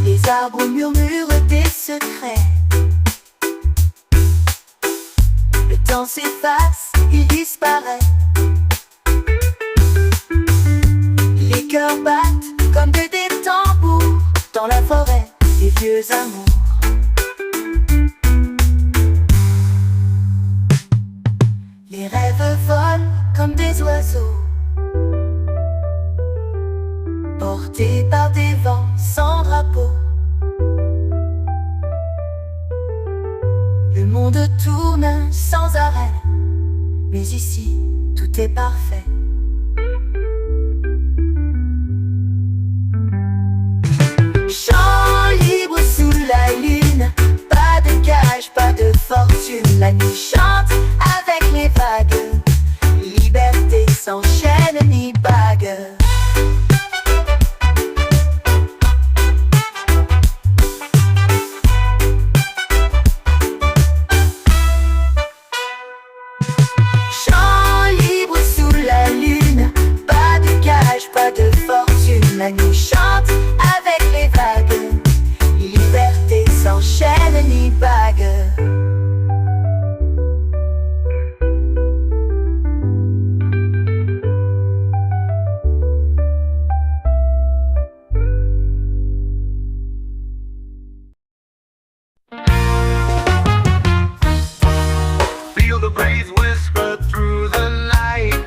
Les arbres murmurent des secrets. Le temps s'efface, il disparaît. Les cœurs battent comme des tambours dans la forêt des vieux amours. Les rêves volent comme des oiseaux, portés par des vents sans drapeau. Le monde tourne sans arrêt, mais ici, tout est parfait. Chant libre sous la lune, pas de cage, pas de fortune. La nuit chante avec les vagues. Liberté sans chaîne ni bague. Pas de fortune, la nuit chante avec les vagues. Liberté sans chaîne ni bague. Feel the breeze whisper through the night.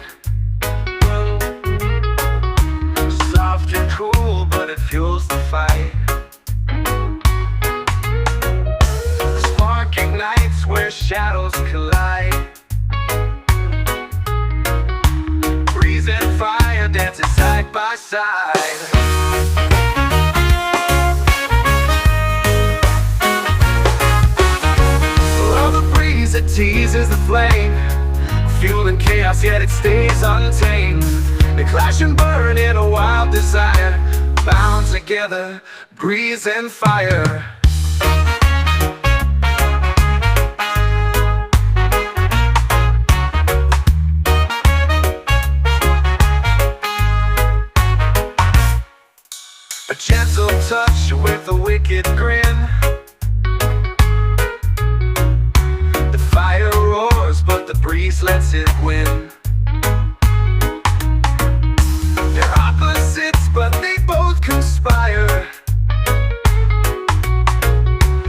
Soft and cool, but it fuels the fight. Spark ignites where shadows collide. Breeze and fire dancing side by side. Oh, the breeze, it teases the flame, fueling chaos yet it stays untamed. They clash and burn in a wild desire, bound together, breeze and fire. A gentle touch with a wicked grin. The fire roars, but the breeze lets it win. They're opposites, but they both conspire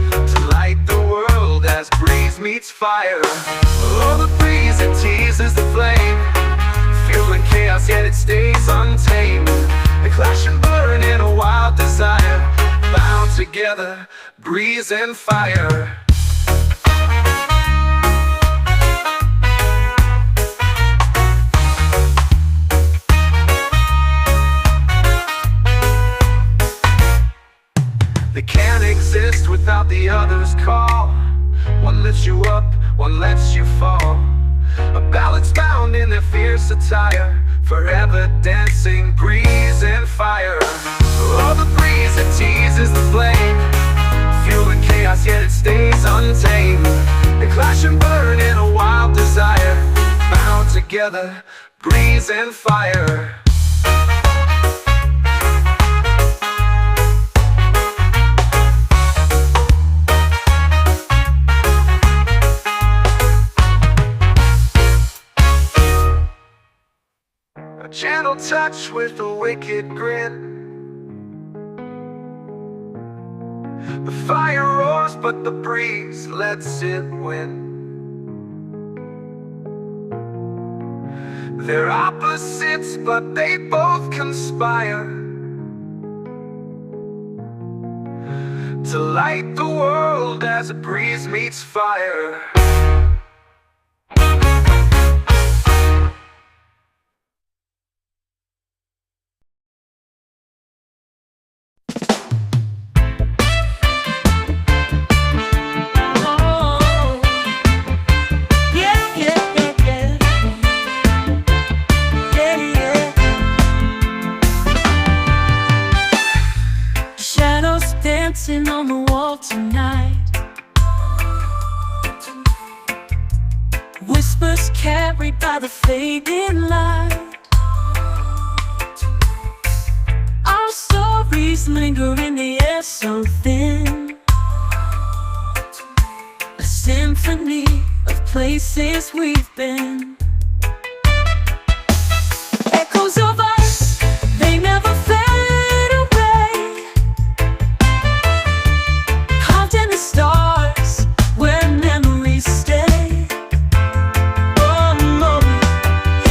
to light the world as breeze meets fire. Oh, the breeze, it teases the flame, fueling chaos, yet it stays untamed. They clash and burn in a wild desire, bound together, breeze and fire. They can't exist without the other's call. One lifts you up, one lets you fall. A balance bound in their fierce attire, forever dancing, breeze and fire. Oh, the breeze, it teases the flame, fueling chaos, yet it stays untamed. They clash and burn in a wild desire, bound together, breeze and fire. touch with a wicked grin. The fire roars, but the breeze lets it win. They're opposites, but they both conspire to light the world as a breeze meets fire. Dancing on the wall tonight, whispers carried by the fading light. Our stories linger in the air so thin, a symphony of places we've been. Echoes of us, they never fade. Stars where memories stay. Oh no.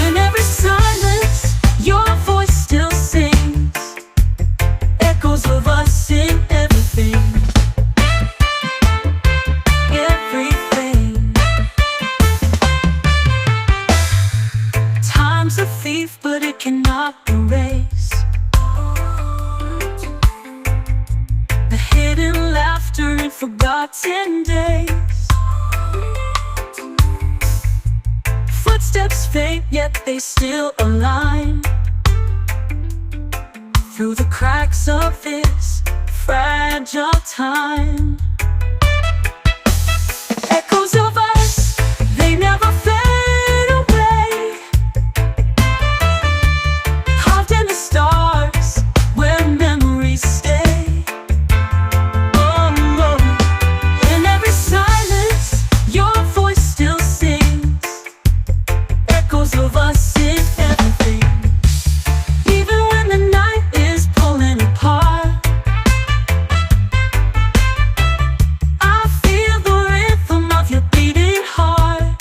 In every silence, your voice still sings. Echoes of us in everything. Everything. Time's a thief, but it cannot erase the hidden laughter in forgotten days. Footsteps fade, yet they still align through the cracks of this fragile time. Echoes of us, they never fade away. Carved in the stars where memories stay. Of us in everything. Even when the night is pulling apart, I feel the rhythm of your beating heart.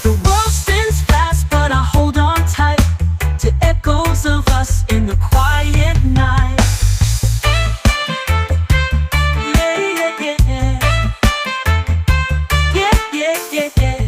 The world spins fast, but I hold on tight to echoes of us in the quiet night. Yeah, yeah, yeah. Yeah, yeah, yeah, yeah.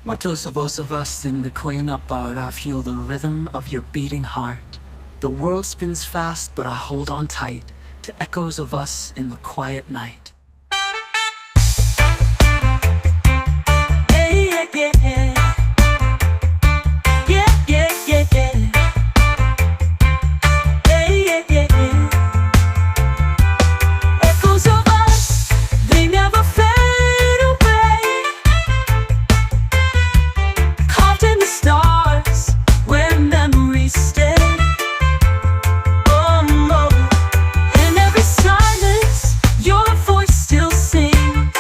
Muchos of us in the cleanup art, I feel the rhythm of your beating heart. The world spins fast, but I hold on tight to echoes of us in the quiet night. Hey, yeah, yeah, yeah. Yeah, yeah, yeah, yeah. Hey, yeah, yeah, yeah. Echoes of us, they never fade away. Carved in the stars where memories stay. Oh no. In every silence, your voice still sings.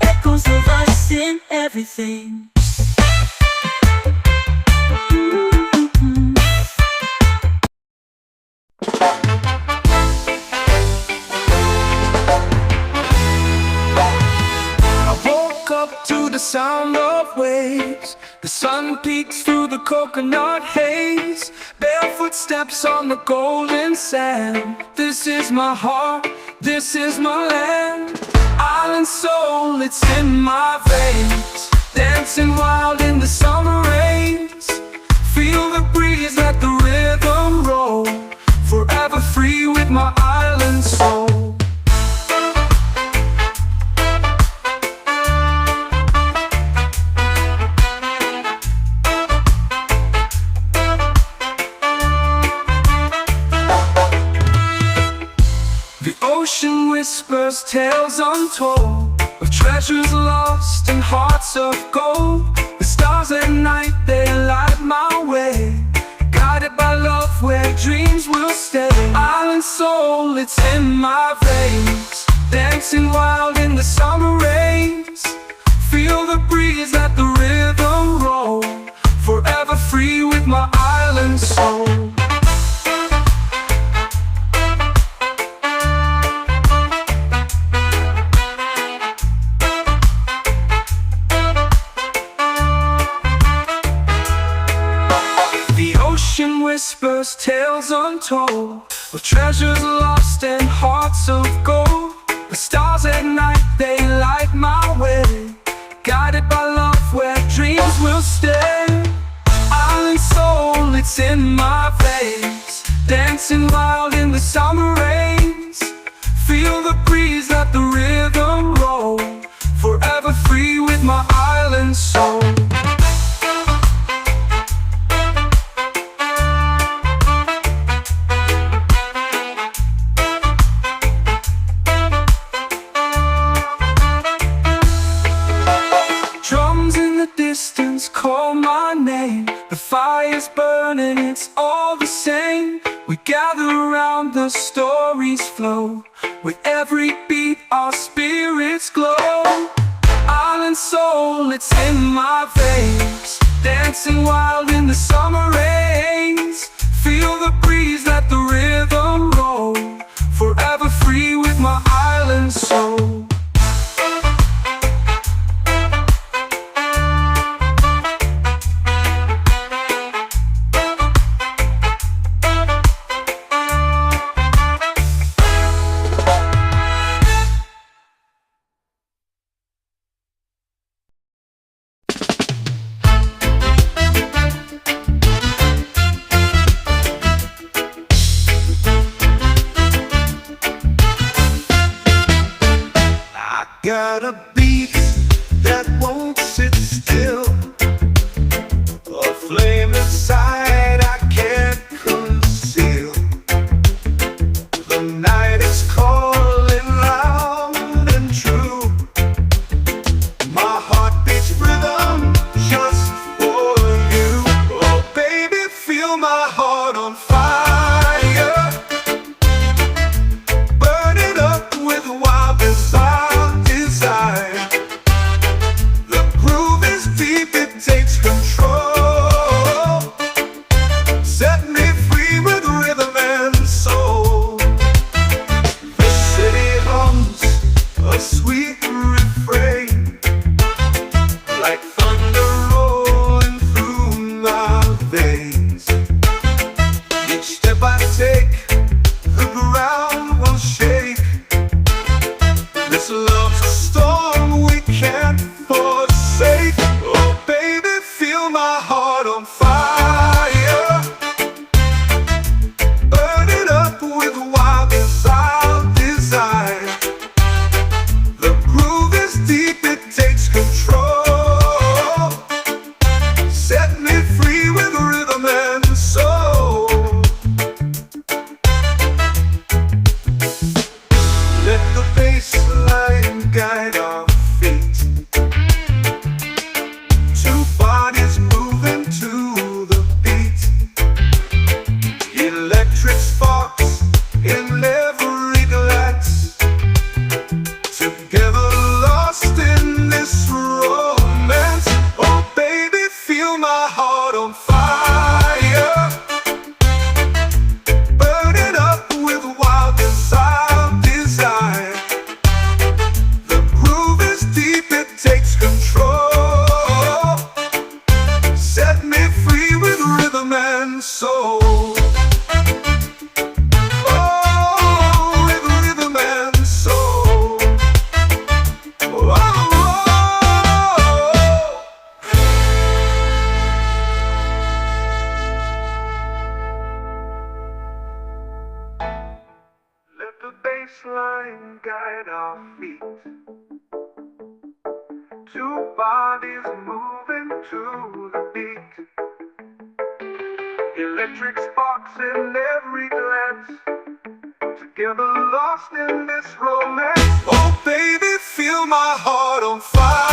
Echoes of us in everything. I woke up to the sound of waves. The sun peeks through the coconut haze. Barefoot steps on the golden sand. This is my heart, this is my land. Island soul, it's in my veins. dancing wild in the summer rains. Feel the breeze, let the rhythm roll, forever free with my island soul. The ocean whispers tales untold of treasures lost and hearts of gold. The stars at night, they light my way, guided by love where dreams will stay. Island soul, it's in my veins, dancing wild in the summer rains. Feel the breeze, let the rhythm roll, forever free with my island soul. Whispers tales untold of treasures lost and hearts of gold. The stars at night, they light my way, guided by love where dreams will stay. Island soul, it's in my veins, dancing wild in the summer rains. Feel the breeze, let the rhythm roll, forever free with my island soul. Call my name, the fire's burning, it's all the same. We gather around, the stories flow, with every beat our spirits glow. Island soul, it's in my veins, dancing wild in the summer rains. Feel the breeze, let the rhythm roll, forever free with my island soul. Got a beat that won't sit still, a flame inside I can't conceal. The night is calling loud and true. My heart beats rhythm just for you. Oh baby, feel my heart on fire, burn it up with wild desire. The groove is deep, it takes control. Set me free with rhythm and soul. baseline guide our feet. Two bodies moving to the beat. Electric sparks in every glance. Together lost in this romance. Oh baby, feel my heart on fire.